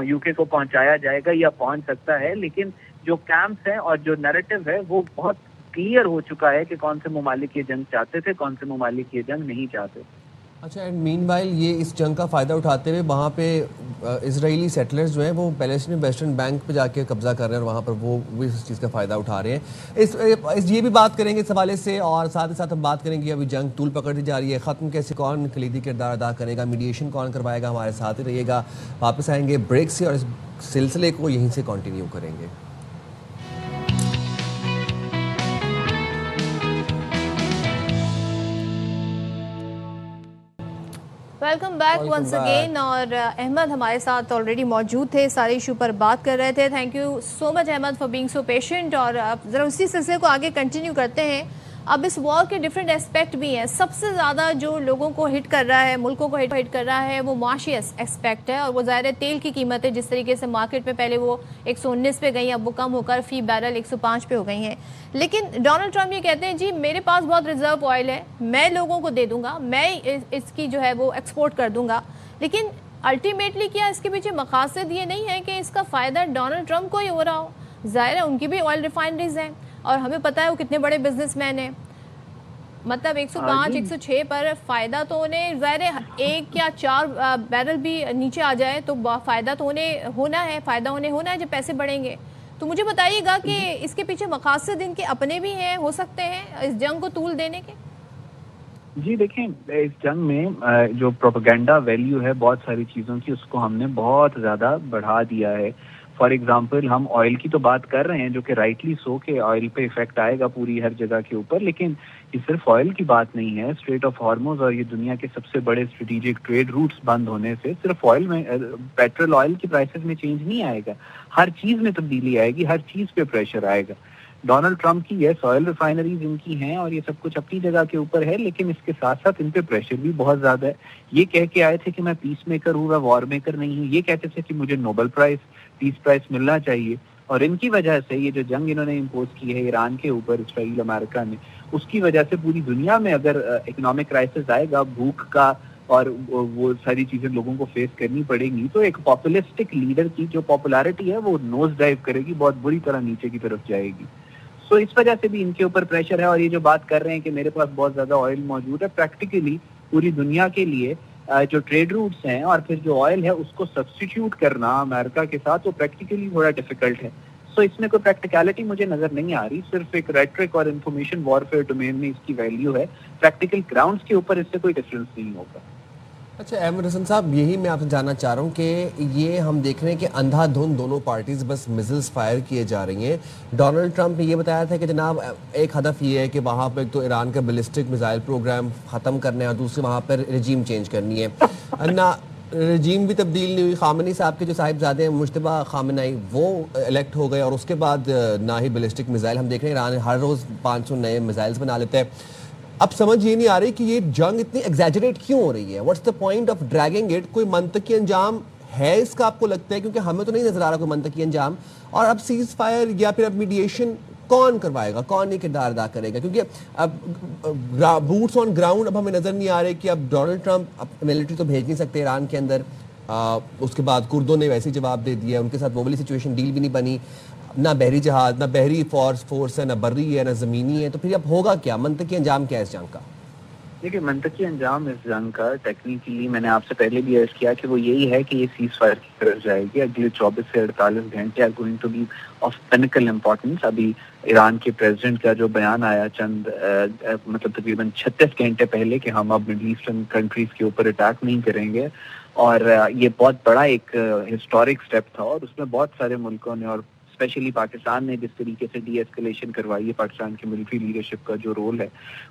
यूके को पहुंचाया जाएगा या पहुंच सकता है, लेकिन जो कैंप्स हैं और जो नैरेटिव है वो बहुत क्लियर हो चुका है कि कौन से ममालिक ये जंग चाहते थे, कौन से ममालिक ये जंग नहीं चाहते। अच्छा, एंड मीनवाइल ये इस जंग का फ़ायदा उठाते हुए वहाँ पे इजरायली सेटलर्स जो हैं वो पैलेस्टीन वेस्टर्न बैंक पे जाके कब्जा कर रहे हैं और वहाँ पर वो भी इस चीज़ का फ़ायदा उठा रहे हैं। ये भी बात करेंगे इस हवाले से, और साथ ही साथ हम बात करेंगे अभी जंग तूल पकड़ती जा रही है, ख़त्म कैसे कौन कलीदी किरदार अदा करेगा, मीडिएशन कौन करवाएगा। हमारे साथ ही रहिएगा, वापस आएंगे ब्रेक से और इस सिलसिले को यहीं से कंटिन्यू करेंगे। Welcome back once again. और अहमद हमारे साथ ऑलरेडी मौजूद थे, सारे इशू पर बात कर रहे थे। Thank you so much Ahmed for being so patient. और ज़रा उसी सिलसिले को आगे कंटिन्यू करते हैं। अब इस वॉर के डिफरेंट एस्पेक्ट भी हैं। सबसे ज़्यादा जो लोगों को हिट कर रहा है, मुल्कों को हिट कर रहा है, वो माशी एस्पेक्ट है। और वो ज़ाहिर है तेल की कीमतें जिस तरीके से मार्केट में पहले वो 119 पे गई, अब वो कम होकर फी बैरल 105 पे हो गई हैं। लेकिन डोनाल्ड ट्रंप ये कहते हैं जी मेरे पास बहुत रिजर्व ऑयल है, मैं लोगों को दे दूंगा, मैं इसकी जो है वो एक्सपोर्ट कर दूंगा। लेकिन अल्टीमेटली क्या इसके पीछे मकासद ये नहीं है कि इसका फ़ायदा डोनाल्ड ट्रंप को ही हो रहा हो? ज़ाहिर है उनकी भी ऑयल रिफाइनरीज हैं और हमें पता है वो कितने बड़े बिजनेसमैन हैं। मतलब 105 106 पर फ़ायदा तो उन्हें ज़ाहिर है 1 या 4 बैरल भी नीचे आ जाए तो फ़ायदा तो उन्हें होना है, फ़ायदा उन्हें होना है जब पैसे बढ़ेंगे। तो मुझे बताइएगा कि इसके पीछे मकासद इनके अपने भी हैं, हो सकते हैं इस जंग को तूल देने के? जी देखें, इस जंग में जो प्रोपेगेंडा वैल्यू है बहुत सारी चीज़ों की, उसको हमने बहुत ज़्यादा बढ़ा दिया है। फॉर एग्जांपल हम ऑयल की तो बात कर रहे हैं जो कि राइटली सो के ऑयल पे इफेक्ट आएगा पूरी हर जगह के ऊपर, लेकिन ये सिर्फ ऑयल की बात नहीं है। स्ट्रेट ऑफ हॉर्मुज और ये दुनिया के सबसे बड़े स्ट्रेटेजिक ट्रेड रूट्स बंद होने से सिर्फ ऑयल में, पेट्रोल ऑयल की प्राइसेस में चेंज नहीं आएगा, हर चीज़ में तब्दीली आएगी, हर चीज़ पे प्रेशर आएगा। डोनाल्ड ट्रंप की यस ऑयल रिफाइनरीज इनकी हैं और ये सब कुछ अपनी जगह के ऊपर है, लेकिन इसके साथ साथ इन पे प्रेशर भी बहुत ज्यादा है। ये कह के आए थे कि मैं पीस मेकर हूँ, मैं वॉर मेकर नहीं हूँ। ये कहते थे कि मुझे नोबेल प्राइज, पीस प्राइज मिलना चाहिए। और इनकी वजह से ये जो जंग इन्होंने इम्पोज की है ईरान के ऊपर, इसराइल अमेरिका ने, उसकी वजह से पूरी दुनिया में अगर इकोनॉमिक क्राइसिस आएगा, भूख का और वो सारी चीजें लोगों को फेस करनी पड़ेंगी, तो एक पॉपुलिस्टिक लीडर की जो पॉपुलैरिटी है वो नोज डाइव करेगी, बहुत बुरी तरह नीचे की तरफ जाएगी। सो इस वजह से भी इनके ऊपर प्रेशर है। और ये जो बात कर रहे हैं कि मेरे पास बहुत ज्यादा ऑयल मौजूद है, प्रैक्टिकली पूरी दुनिया के लिए जो ट्रेड रूट्स हैं और फिर जो ऑयल है उसको सब्स्टिट्यूट करना अमेरिका के साथ, वो प्रैक्टिकली थोड़ा डिफिकल्ट है। सो इसमें कोई प्रैक्टिकलिटी मुझे नजर नहीं आ रही, सिर्फ एक रेटरिक और इंफॉर्मेशन वॉरफेयर डोमेन में इसकी वैल्यू है। प्रैक्टिकल ग्राउंड्स के ऊपर इससे कोई डिफरेंस नहीं होगा। अच्छा अहमद हसन साहब, यही मैं आपसे जानना चाह रहा हूँ कि ये हम देख रहे हैं कि अंधाधुंध दोनों पार्टीज बस मिसाइल्स फायर किए जा रही हैं। डोनाल्ड ट्रंप ने ये बताया था कि जनाब एक हदफ ये है कि वहाँ पर एक तो ईरान का बैलिस्टिक मिसाइल प्रोग्राम ख़त्म करना है और दूसरे वहाँ पर रजीम चेंज करनी है ना। रजीम भी तब्दील नहीं हुई। खामनी साहब के जो साहिबजादे हैं मुश्तबा खामनाई, वो इलेक्ट हो गए और उसके बाद ना ही बैलिस्टिक मिसाइल। हम देख रहे हैं ईरान हर रोज़ 500 नए मिसाइल्स बना लेते हैं। अब समझ ये नहीं आ रही कि ये जंग इतनी एग्जैजरेट क्यों हो रही है। What's the point of dragging it? कोई मंतकी अंजाम है इसका, आपको लगता है? क्योंकि हमें तो नहीं नजर आ रहा कोई मंतकी अंजाम। और अब सीज फायर या फिर अब मीडिएशन कौन करवाएगा, कौन ये किरदार अदा करेगा? क्योंकि अब बूट्स ऑन ग्राउंड अब हमें नजर नहीं आ रहे कि अब डोनाल्ड ट्रंप मिलिट्री तो भेज नहीं सकते ईरान के अंदर। उसके बाद कुर्दों ने वैसे ही जवाब दे दिया, उनके साथ वो वाली सिचुएशन डील भी नहीं बनी, ना बहरी जहाज, ना बहरी फोर्स है, ना बर्री है, ना ज़मीनी है। तो फिर अब होगा क्या? मंतकी अंजाम क्या है इस जंग का? देखिए, मंतकी अंजाम इस जंग का टेक्निकली मैंने आपसे पहले भी अर्ज किया कि वो यही है कि ये सीज फायर की तरफ जाएगी। अगले 24 से 48 घंटे are going to be of pinnacle importance. अभी ईरान के प्रेसिडेंट का जो बयान आया मतलब तकरीबन 36 घंटे पहले कि हम अब मिडल ईस्टर्न कंट्रीज के ऊपर अटैक नहीं करेंगे, और ये बहुत बड़ा एक हिस्टोरिक स्टेप था। और उसमें बहुत सारे मुल्कों ने और स्पेशली पाकिस्तान ने जिस तरीके से डी एस्केलेशन करवाई है, पाकिस्तान की मिलिट्री लीडरशिप का जो रोल है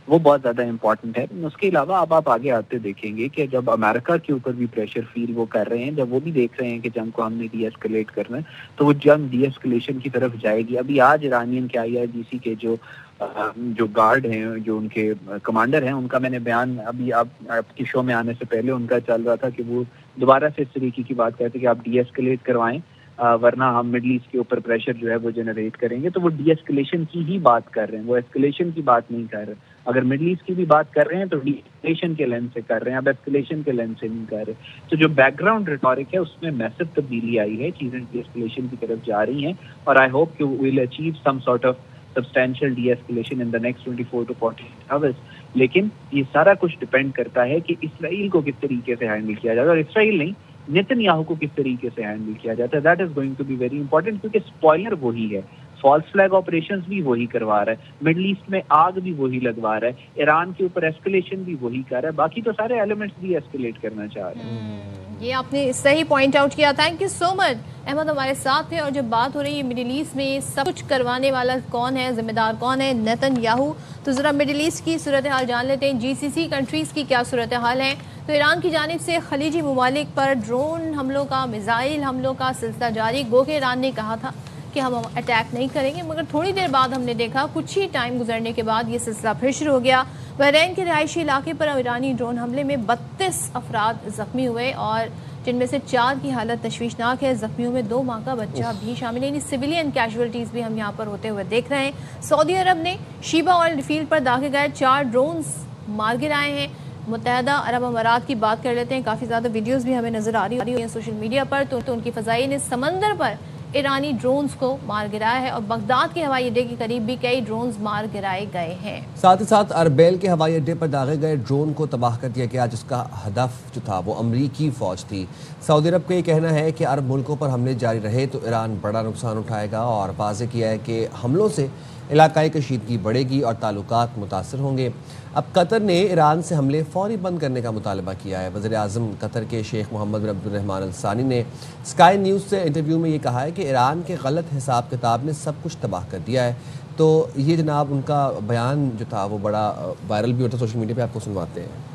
वो बहुत ज़्यादा इंपॉर्टेंट है। उसके अलावा अब आप आगे आते देखेंगे कि जब अमेरिका के ऊपर भी प्रेशर फील वो कर रहे हैं, जब वो भी देख रहे हैं कि जंग को हमने डी एस्केलेट करना है, तो वो जंग डी एस्केलेशन की तरफ जाएगी। अभी आज ईरानियन के IRGC के जो गार्ड हैं, जो उनके कमांडर हैं, उनका मैंने बयान अभी आपकी शो में आने से पहले उनका चल रहा था कि वो दोबारा से इस तरीके की बात करते कि आप डी एस्केलेट करवाएं, वरना हम मिडल ईस्ट के ऊपर प्रेशर जो है वो जनरेट करेंगे। तो वो डी एस्केलेशन की ही बात कर रहे हैं, वो एस्केलेशन की बात नहीं कर रहे। अगर मिडल ईस्ट की भी बात कर रहे हैं तो डी एस्केलेशन के लेंस से कर रहे हैं, अब एस्केलेशन के लेंस से नहीं कर रहे। तो जो बैकग्राउंड रिटोरिक है उसमें मैसिव तब्दीली आई है, चीजें डी एस्केलेशन की तरफ जा रही हैं, और आई होप कि we will achieve some sort of substantial de escalation in the next 24 to 48 hours. लेकिन ये सारा कुछ डिपेंड करता है कि इसराइल को किस तरीके से हैंडल किया जाएगा। और इसराइल नहीं, नेतन्याहू को किस तरीके से हैंडल किया जाता है, that is going to be very important, क्योंकि स्पॉइलर वही है, फॉल्स फ्लैग ऑपरेशंस भी वही करवा रहा है, मिडल ईस्ट में आग भी वही लगवा रहा है, ईरान के ऊपर एस्केलेशन भी वही कर रहा है, बाकी तो सारे एलिमेंट्स भी एस्केलेट करना चाह रहे हैं। ये आपने सही पॉइंट आउट किया। Thank you so much Ahmed हमारे साथ थे। और जब बात हो रही है मिडिल ईस्ट में सब कुछ करवाने वाला कौन है, जिम्मेदार कौन है, नेतन्याहू, तो ज़रा मिडिल ईस्ट की सूरत हाल जान लेते हैं। जीसीसी कंट्रीज़ की क्या सूरत हाल है। तो ईरान की जानिब से खलीजी ममालिक पर ड्रोन हमलों का, मिज़ाइल हमलों का सिलसिला जारी। गो के ईरान ने कहा था कि हम अटैक नहीं करेंगे, मगर थोड़ी देर बाद हमने देखा, कुछ ही टाइम गुजरने के बाद ये सिलसिला फिर शुरू हो गया। बहरैन के रिहायशी इलाके पर ईरानी ड्रोन हमले में 32 अफराद ज़ख्मी हुए और जिनमें से 4 की हालत तशवीशनाक है। ज़ख्मियों में 2 माह का बच्चा भी शामिल है। यानी सिविलियन कैजुअलिटीज़ भी हम यहाँ पर होते हुए देख रहे हैं। सऊदी अरब ने शीबा ऑयल फील्ड पर दागे गए 4 ड्रोन्स मार गिराए हैं। मुत्तहदा अरब अमारात की बात कर लेते हैं। काफ़ी ज़्यादा वीडियोज़ भी हमें नज़र आ रही है सोशल मीडिया पर। तो उनकी फ़ज़ाई ने समंदर पर ईरानी ड्रोन्स को मार गिराया है और बगदाद के हवाई अड्डे के करीब भी कई ड्रोन्स मार गिराए गए हैं। साथ ही साथ अरबेल के हवाई अड्डे पर दागे गए ड्रोन को तबाह कर दिया गया, जिसका हदफ जो था वो अमरीकी फ़ौज थी। सऊदी अरब का ये कहना है कि अरब मुल्कों पर हमले जारी रहे तो ईरान बड़ा नुकसान उठाएगा और वाज़ेह किया है कि हमलों से इलाकाई कशीदगी बढ़ेगी और ताल्लुकात मुतासर होंगे। अब कतर ने ईरान से हमले फौरी बंद करने का मुतालबा किया है। वज़ीर आज़म कतर के शेख मोहम्मद बिन अब्दुर्रहमान अल सानी ने स्काई न्यूज़ से इंटरव्यू में ये कहा है कि ईरान के गलत हिसाब किताब ने सब कुछ तबाह कर दिया है। तो ये जनाब उनका बयान जो था वो बड़ा वायरल भी होता है सोशल मीडिया पे, आपको सुनवाते हैं।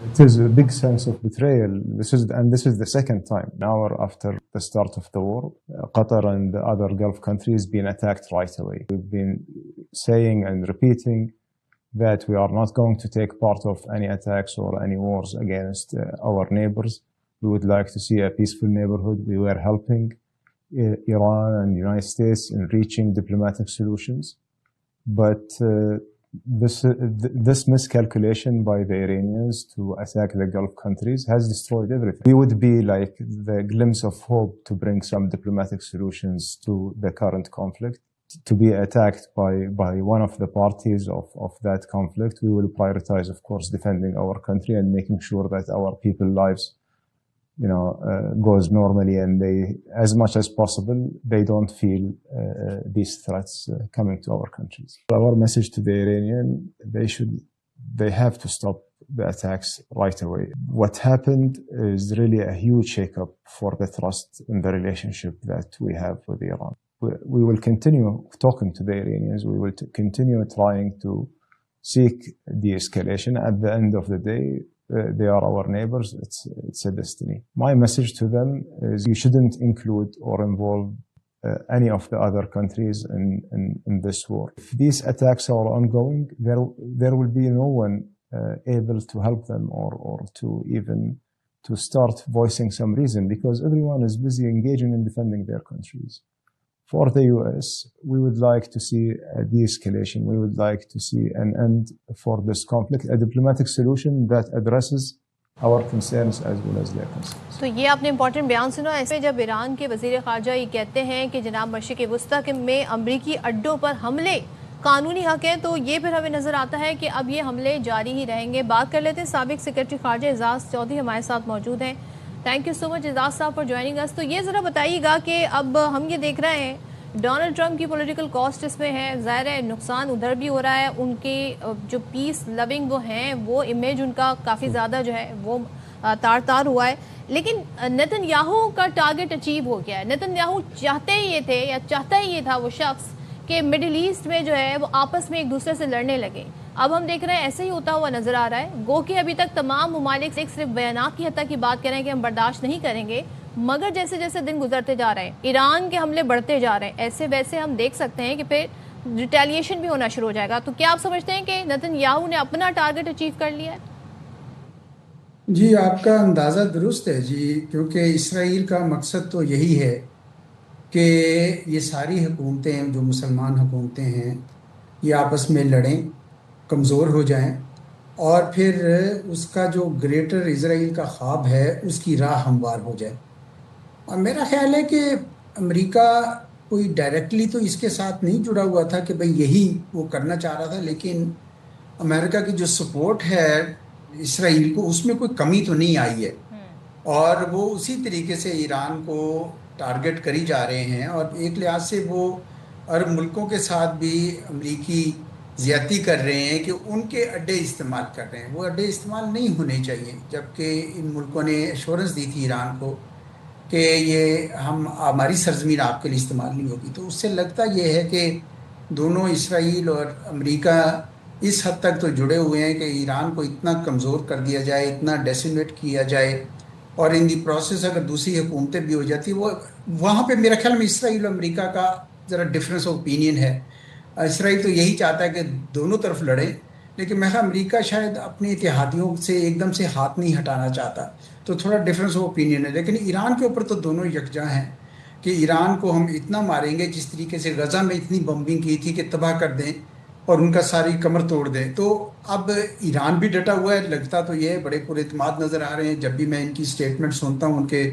It is a big sense of betrayal. This is the second time now after the start of the war. Qatar and the other Gulf countries been attacked right away. We've been saying and repeating that we are not going to take part of any attacks or any wars against our neighbors. We would like to see a peaceful neighborhood. We were helping Iran and the United States in reaching diplomatic solutions, but this miscalculation by the Iranians to attack the Gulf countries has destroyed everything. We would be like the glimpse of hope to bring some diplomatic solutions to the current conflict. To be attacked by one of the parties of that conflict, we will prioritize, of course, defending our country and making sure that our people's lives, goes normally, and they, as much as possible, they don't feel these threats coming to our countries. Our message to the Iranian, they have to stop the attacks right away. What happened is really a huge shakeup for the trust in the relationship that we have with Iran. We will continue talking to the Iranians. We will continue trying to seek de-escalation. At the end of the day, they are our neighbors. It's a destiny. My message to them is you shouldn't include or involve any of the other countries in this war. If these attacks are ongoing, there will be no one able to help them or to even to start voicing some reason, because everyone is busy engaging in defending their countries. For the US, we would like to see a de-escalation. We would like to see an end for this conflict, a diplomatic solution that addresses our concerns as well as their concerns. तो ये आपने important बयान सुना। ऐसे जब Iran के वज़ीर ख़ारजा ये कहते हैं कि जनाब मशरिक़ वुस्ता में अमरीकी अड्डों पर हमले कानूनी हक है, तो ये फिर हमें नज़र आता है कि अब ये हमले जारी ही रहेंगे। बात कर लेते हैं साबिक सेक्रेटरी ख़ारजा एजाज़ चौधरी हमारे साथ मौजूद हैं। Thank you so much Ejaz साहब फॉर ज्वाइनिंग अस। तो ये ज़रा बताइएगा कि अब हम ये देख रहे हैं डोनाल्ड ट्रंप की पॉलिटिकल कॉस्ट इसमें है, ज़ाहिर है नुकसान उधर भी हो रहा है। उनके जो पीस लविंग वो हैं, वो इमेज उनका काफ़ी ज़्यादा जो है वो तार तार हुआ है। लेकिन नेतन्याहू का टारगेट अचीव हो गया है। नेतन्याहू चाहते ही ये थे या चाहता ही ये था वो शख्स कि मिडिल ईस्ट में जो है वो आपस में एक दूसरे से लड़ने लगे। अब हम देख रहे हैं ऐसे ही होता हुआ नजर आ रहा है। गो कि अभी तक तमाम ममालिक सिर्फ बयानात की हद तक की बात कर रहे हैं कि हम बर्दाश्त नहीं करेंगे, मगर जैसे जैसे दिन गुजरते जा रहे हैं, ईरान के हमले बढ़ते जा रहे हैं, ऐसे वैसे हम देख सकते हैं कि फिर रिटेलिएशन भी होना शुरू हो जाएगा। तो क्या आप समझते हैं कि नेतन्याहू ने अपना टारगेट अचीव कर लिया है? जी, आपका अंदाज़ा दुरुस्त है जी, क्योंकि इसराइल का मकसद तो यही है कि ये सारी हुकूमतें जो मुसलमान हुकूमतें हैं ये आपस में लड़ें, कमज़ोर हो जाएं और फिर उसका जो ग्रेटर इजराइल का ख्वाब है उसकी राह हमवार हो जाए। और मेरा ख्याल है कि अमेरिका कोई डायरेक्टली तो इसके साथ नहीं जुड़ा हुआ था कि भाई यही वो करना चाह रहा था, लेकिन अमेरिका की जो सपोर्ट है इसराइल को उसमें कोई कमी तो नहीं आई है। और वो उसी तरीके से ईरान को टारगेट करी जा रहे हैं। और एक लिहाज से वो अरब मुल्कों के साथ भी अमरीकी ज़्यादती कर रहे हैं कि उनके अड्डे इस्तेमाल कर रहे हैं। वो अड्डे इस्तेमाल नहीं होने चाहिए, जबकि इन मुल्कों ने एश्योरेंस दी थी ईरान को कि ये हमारी सरजमीन आपके लिए इस्तेमाल नहीं होगी। तो उससे लगता ये है कि दोनों इसराइल और अमेरिका इस हद तक तो जुड़े हुए हैं कि ईरान को इतना कमज़ोर कर दिया जाए, इतना डेसिमेट किया जाए, और इन दी प्रोसेस अगर दूसरी हुकूमतें भी हो जाती वो वहाँ पे मेरे ख्याल में इसराइल और अमेरिका का ज़रा डिफरेंस ऑफ ओपिनियन है। इसराइल तो यही चाहता है कि दोनों तरफ लड़े, लेकिन मैं अमेरिका शायद अपने इत्तेहादियों से एकदम से हाथ नहीं हटाना चाहता, तो थोड़ा डिफरेंस ऑफ ओपिनियन है। लेकिन ईरान के ऊपर तो दोनों यकजा हैं कि ईरान को हम इतना मारेंगे, जिस तरीके से गज़ा में इतनी बम्बिंग की थी कि तबाह कर दें और उनका सारी कमर तोड़ दें। तो अब ईरान भी डटा हुआ है, लगता तो ये बड़े पुरएतमाद नज़र आ रहे हैं। जब भी मैं इनकी स्टेटमेंट सुनता हूँ उनके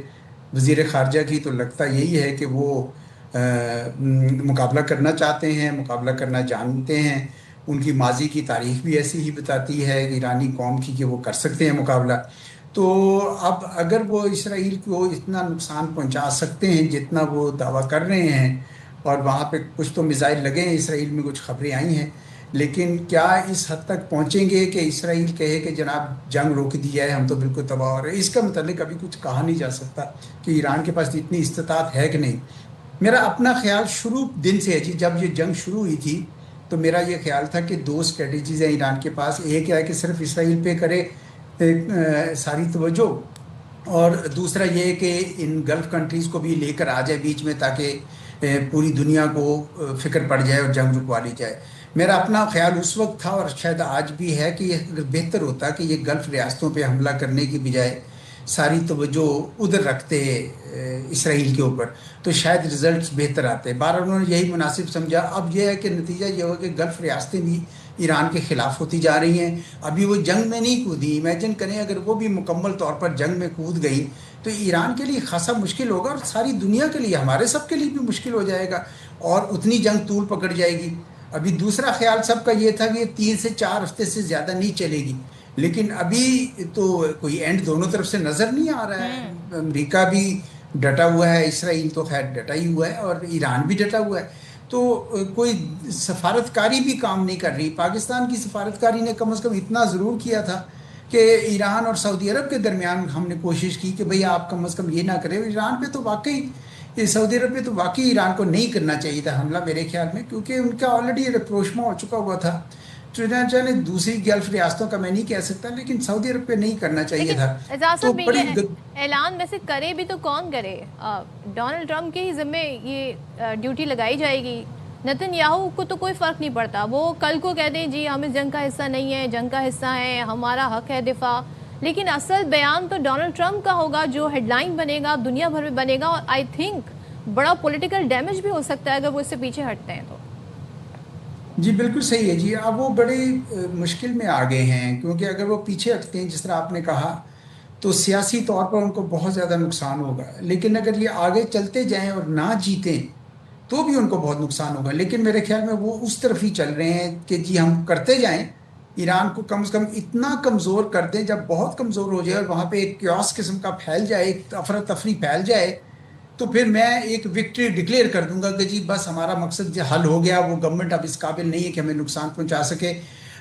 वज़ीर ख़ारजा की, तो लगता यही है कि वो मुकाबला करना चाहते हैं, मुकाबला करना जानते हैं। उनकी माजी की तारीख भी ऐसी ही बताती है ईरानी कौम की कि वो कर सकते हैं मुकाबला। तो अब अगर वो इसराइल को इतना नुकसान पहुंचा सकते हैं जितना वो दावा कर रहे हैं, और वहाँ पे कुछ तो मिसाइल लगे हैं, इसराइल में कुछ खबरें आई हैं, लेकिन क्या इस हद तक पहुँचेंगे कि इसराइल कहे कि जनाब जंग रोक दिया है, हम तो बिल्कुल तबाह हो रहे हैं। इसका मतलब अभी कुछ कहा नहीं जा सकता कि ईरान के पास इतनी इस्तात है कि नहीं। मेरा अपना ख्याल शुरू दिन से है जी, जब ये जंग शुरू हुई थी तो मेरा ये ख्याल था कि दो स्ट्रेटजीज हैं ईरान के पास। एक है कि सिर्फ इसराइल पे करे सारी तवज्जो, और दूसरा ये है कि इन गल्फ़ कंट्रीज़ को भी लेकर आ जाए बीच में, ताकि पूरी दुनिया को फिक्र पड़ जाए और जंग रुकवा ली जाए। मेरा अपना ख्याल उस वक्त था और शायद आज भी है कि अगर बेहतर होता कि ये गल्फ़ रियासतों पे हमला करने की बजाय सारी तवज्जो उधर रखते इसराइल के ऊपर, तो शायद रिजल्ट्स बेहतर आते। बार उन्होंने यही मुनासिब समझा। अब यह है कि नतीजा ये होगा कि गल्फ़ रियासतें भी ईरान के ख़िलाफ़ होती जा रही हैं। अभी वो जंग में नहीं कूदी, इमेजिन करें अगर वो भी मुकम्मल तौर पर जंग में कूद गई तो ईरान के लिए खासा मुश्किल होगा, और सारी दुनिया के लिए, हमारे सब के लिए भी मुश्किल हो जाएगा, और उतनी जंग तूल पकड़ जाएगी। अभी दूसरा ख्याल सबका ये था कि 3 से 4 हफ्ते से ज़्यादा नहीं चलेगी, लेकिन अभी तो कोई एंड दोनों तरफ से नज़र नहीं आ रहा है। अमेरिका भी डटा हुआ है, इसराइल तो खैर डटा ही हुआ है, और ईरान भी डटा हुआ है। तो कोई सफारतकारी भी काम नहीं कर रही। पाकिस्तान की सफारतकारी ने कम से कम इतना ज़रूर किया था कि ईरान और सऊदी अरब के दरमियान हमने कोशिश की कि भई आप कम से कम ये ना करें। ईरान पे तो वाकई, सऊदी अरब पे तो वाकई ईरान को नहीं करना चाहिए था हमला मेरे ख्याल में, क्योंकि उनका ऑलरेडी रिप्रोचमा हो चुका हुआ था। चुनांचे ने दूसरी गल्फ रियासतों का मैं नहीं कह सकता, लेकिन सऊदी अरब पे नहीं करना चाहिए था। तो बड़ी ऐलान वैसे करे भी तो कौन करे? डोनाल्ड ट्रंप के ही जिम्मे ये ड्यूटी लगाई जाएगी। नेतन्याहू को तो कोई फ़र्क नहीं पड़ता, वो कल को कह दें जी हम इस जंग का हिस्सा नहीं है, जंग का हिस्सा है, हमारा हक है दिफा, लेकिन असल बयान तो डोनाल्ड ट्रंप का होगा जो हेडलाइन बनेगा, दुनिया भर में बनेगा, और आई थिंक बड़ा पॉलिटिकल डैमेज भी हो सकता है अगर वो इससे पीछे हटते हैं तो। जी बिल्कुल सही है जी। अब वो बड़े मुश्किल में आ गए हैं, क्योंकि अगर वो पीछे हटते हैं जिस तरह आपने कहा तो सियासी तौर पर उनको बहुत ज़्यादा नुकसान होगा, लेकिन अगर ये आगे चलते जाएं और ना जीतें तो भी उनको बहुत नुकसान होगा। लेकिन मेरे ख्याल में वो उस तरफ ही चल रहे हैं कि जी हम करते जाएं, ईरान को कम से कम इतना कमज़ोर कर दें, जब बहुत कमज़ोर हो जाए और वहाँ पे एक क्योस किस्म का फैल जाए, एक अफरा तफरी फैल जाए, तो फिर मैं एक विक्ट्री डिक्लेयर कर दूंगा कि जी बस हमारा मकसद हल हो गया, वो गवर्नमेंट अब इस काबिल नहीं है कि हमें नुकसान पहुंचा सके।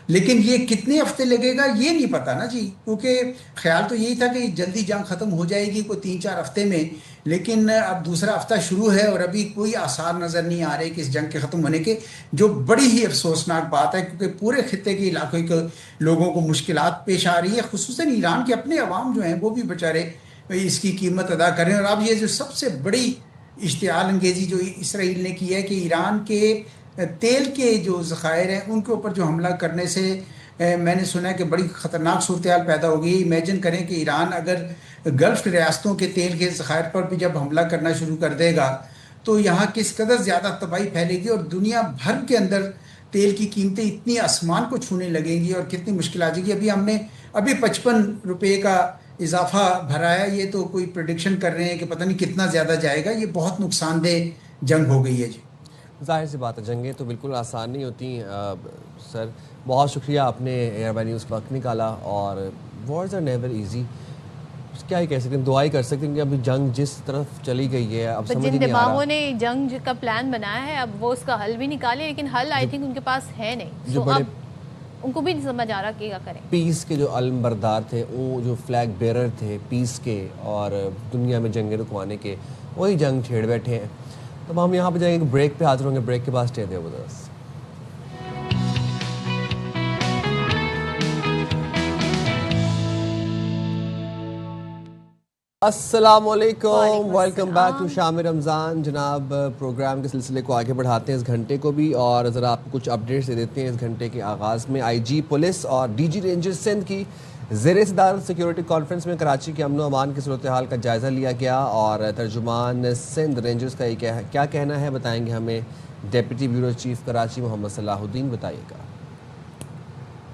लेकिन ये कितने हफ्ते लगेगा ये नहीं पता ना जी, क्योंकि ख्याल तो यही था कि जल्दी जंग ख़त्म हो जाएगी कोई 3-4 हफ्ते में, लेकिन अब दूसरा हफ्ता शुरू है और अभी कोई आसार नज़र नहीं आ रहे कि इस जंग के ख़त्म होने के, जो बड़ी ही अफसोसनाक बात है, क्योंकि पूरे खित्ते के इलाके के लोगों को मुश्किलात पेश आ रही है, खुसूसन ईरान के अपने अवाम जो हैं वो भी बेचारे इसकी कीमत अदा करें। और अब ये जो सबसे बड़ी इश्तियाल अंगेज़ी जो इसराइल ने की है कि ईरान के तेल के जो ज़खायर हैं उनके ऊपर जो हमला करने से मैंने सुना है कि बड़ी ख़तरनाक सूरत पैदा होगी। इमेजिन करें कि ईरान अगर गल्फ़ रियासतों के तेल के ज़खायर पर भी जब हमला करना शुरू कर देगा तो यहाँ किस कदर ज़्यादा तबाही फैलेगी, और दुनिया भर के अंदर तेल की कीमतें इतनी आसमान को छूने लगेंगी और कितनी मुश्किल आ जाएगी। अभी 55 रुपये का इजाफा भरा है, ये तो कोई प्रेडिक्शन कर रहे हैं कि पता नहीं कितना ज़्यादा जाएगा। ये बहुत नुकसानदेह जंग हो गई है जी। जाहिर सी बात है, जंगें तो बिल्कुल आसान नहीं होती। सर बहुत शुक्रिया, आपने एयरबाई न्यूज़ वक्त निकाला, और वॉर्स आर नेवर ईजी। क्या ही कह सकते हैं, दुआ ही कर सकते हैं कि अभी जंग जिस तरफ चली गई है अब तो समझ जिन ही नहीं आ रहा। दिमागों ने जंग का प्लान बनाया है अब वो उसका हल भी निकाले, लेकिन हल आई थिंक उनके पास है नहीं। जो So बड़े अब उनको भी नहीं समझ आ रहा कि क्या करें। पीस के जो अलमबरदार थे, वो जो फ्लैग बेरर थे पीस के और दुनिया में जंगें रुकवाने के, वही जंग छेड़ बैठे हैं। तो हम यहाँ पे जाएंगे, ब्रेक पे हाजिर होंगे, ब्रेक के बाद स्टे देयर विद अस। अस्सलामुअलैकुम, वेलकम बैक टू शाम रमज़ान। जनाब, प्रोग्राम के सिलसिले को आगे बढ़ाते हैं इस घंटे को भी, और ज़रा आपको कुछ अपडेट्स दे देते हैं। इस घंटे के आगाज़ में आईजी पुलिस और डीजी रेंजर्स सिंध की ज़ेर सदारत सिक्योरिटी कॉन्फ्रेंस में कराची के अमन व अमान की सूरत हाल का जायज़ा लिया गया, और तर्जुमान सिंध रेंजर्स का क्या कहना है बताएंगे हमें deputy bureau chief Karachi Mohammad Salahuddin. बताइएगा।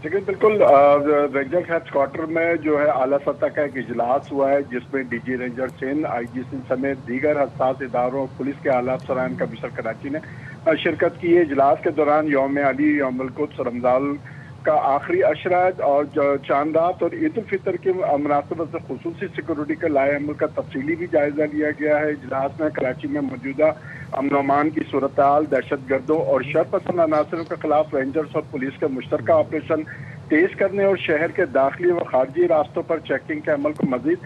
देखिए, बिल्कुल रेंजर हेडक्वार्टर में जो है आला सतह का एक इजलास हुआ है, जिसमें DG ranger Sindh, IG Sindh समेत दीगर हसास इदारों और पुलिस के आला अफसरान कमिश्नर कराची ने शिरकत की है। इजलास के दौरान यौम अली, यौम कुद्स, रमज़ान का आखिरी अशरा और चांद रात और ईद उल फितर के मुनासिबत से खुसूसी सिक्योरिटी के लाए अमल का तफसीली भी जायजा लिया गया है। इजलास में कराची में मौजूदा अमन अमान की सूरत हाल, दहशत गर्दों और शरपसंद अनासरों के खिलाफ रेंजर्स और पुलिस के मुश्तरका ऑपरेशन तेज करने और शहर के दाखिली व खारजी रास्तों पर चेकिंग के अमल को मजीद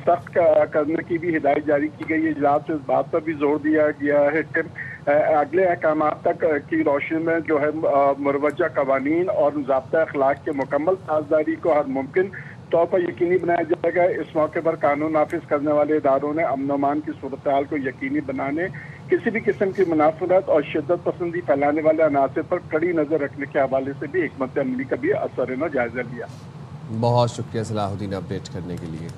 सख्त करने की भी हिदायत जारी की गई है। इजलास में इस बात पर भी जोर दिया गया है कि अगले अहकाम तक की रोशनी में जो है मुरवजा कवानीन और ज़ाब्ता अखलाक के मुकम्मल साझेदारी को हर मुमकिन तौर पर यकीनी बनाया जाएगा। इस मौके पर कानून नाफिज करने वाले इदारों ने अमन अमान की सूरत हाल को यकीनी बनाने, किसी भी किस्म की मुनाफरत और शिद्दत पसंदी फैलाने वाले अनासर पर कड़ी नज़र रखने के हवाले से भी हिकमत अमली का भी असर न जायजा लिया। बहुत शुक्रिया सलाहुद्दीन अपडेट करने के लिए।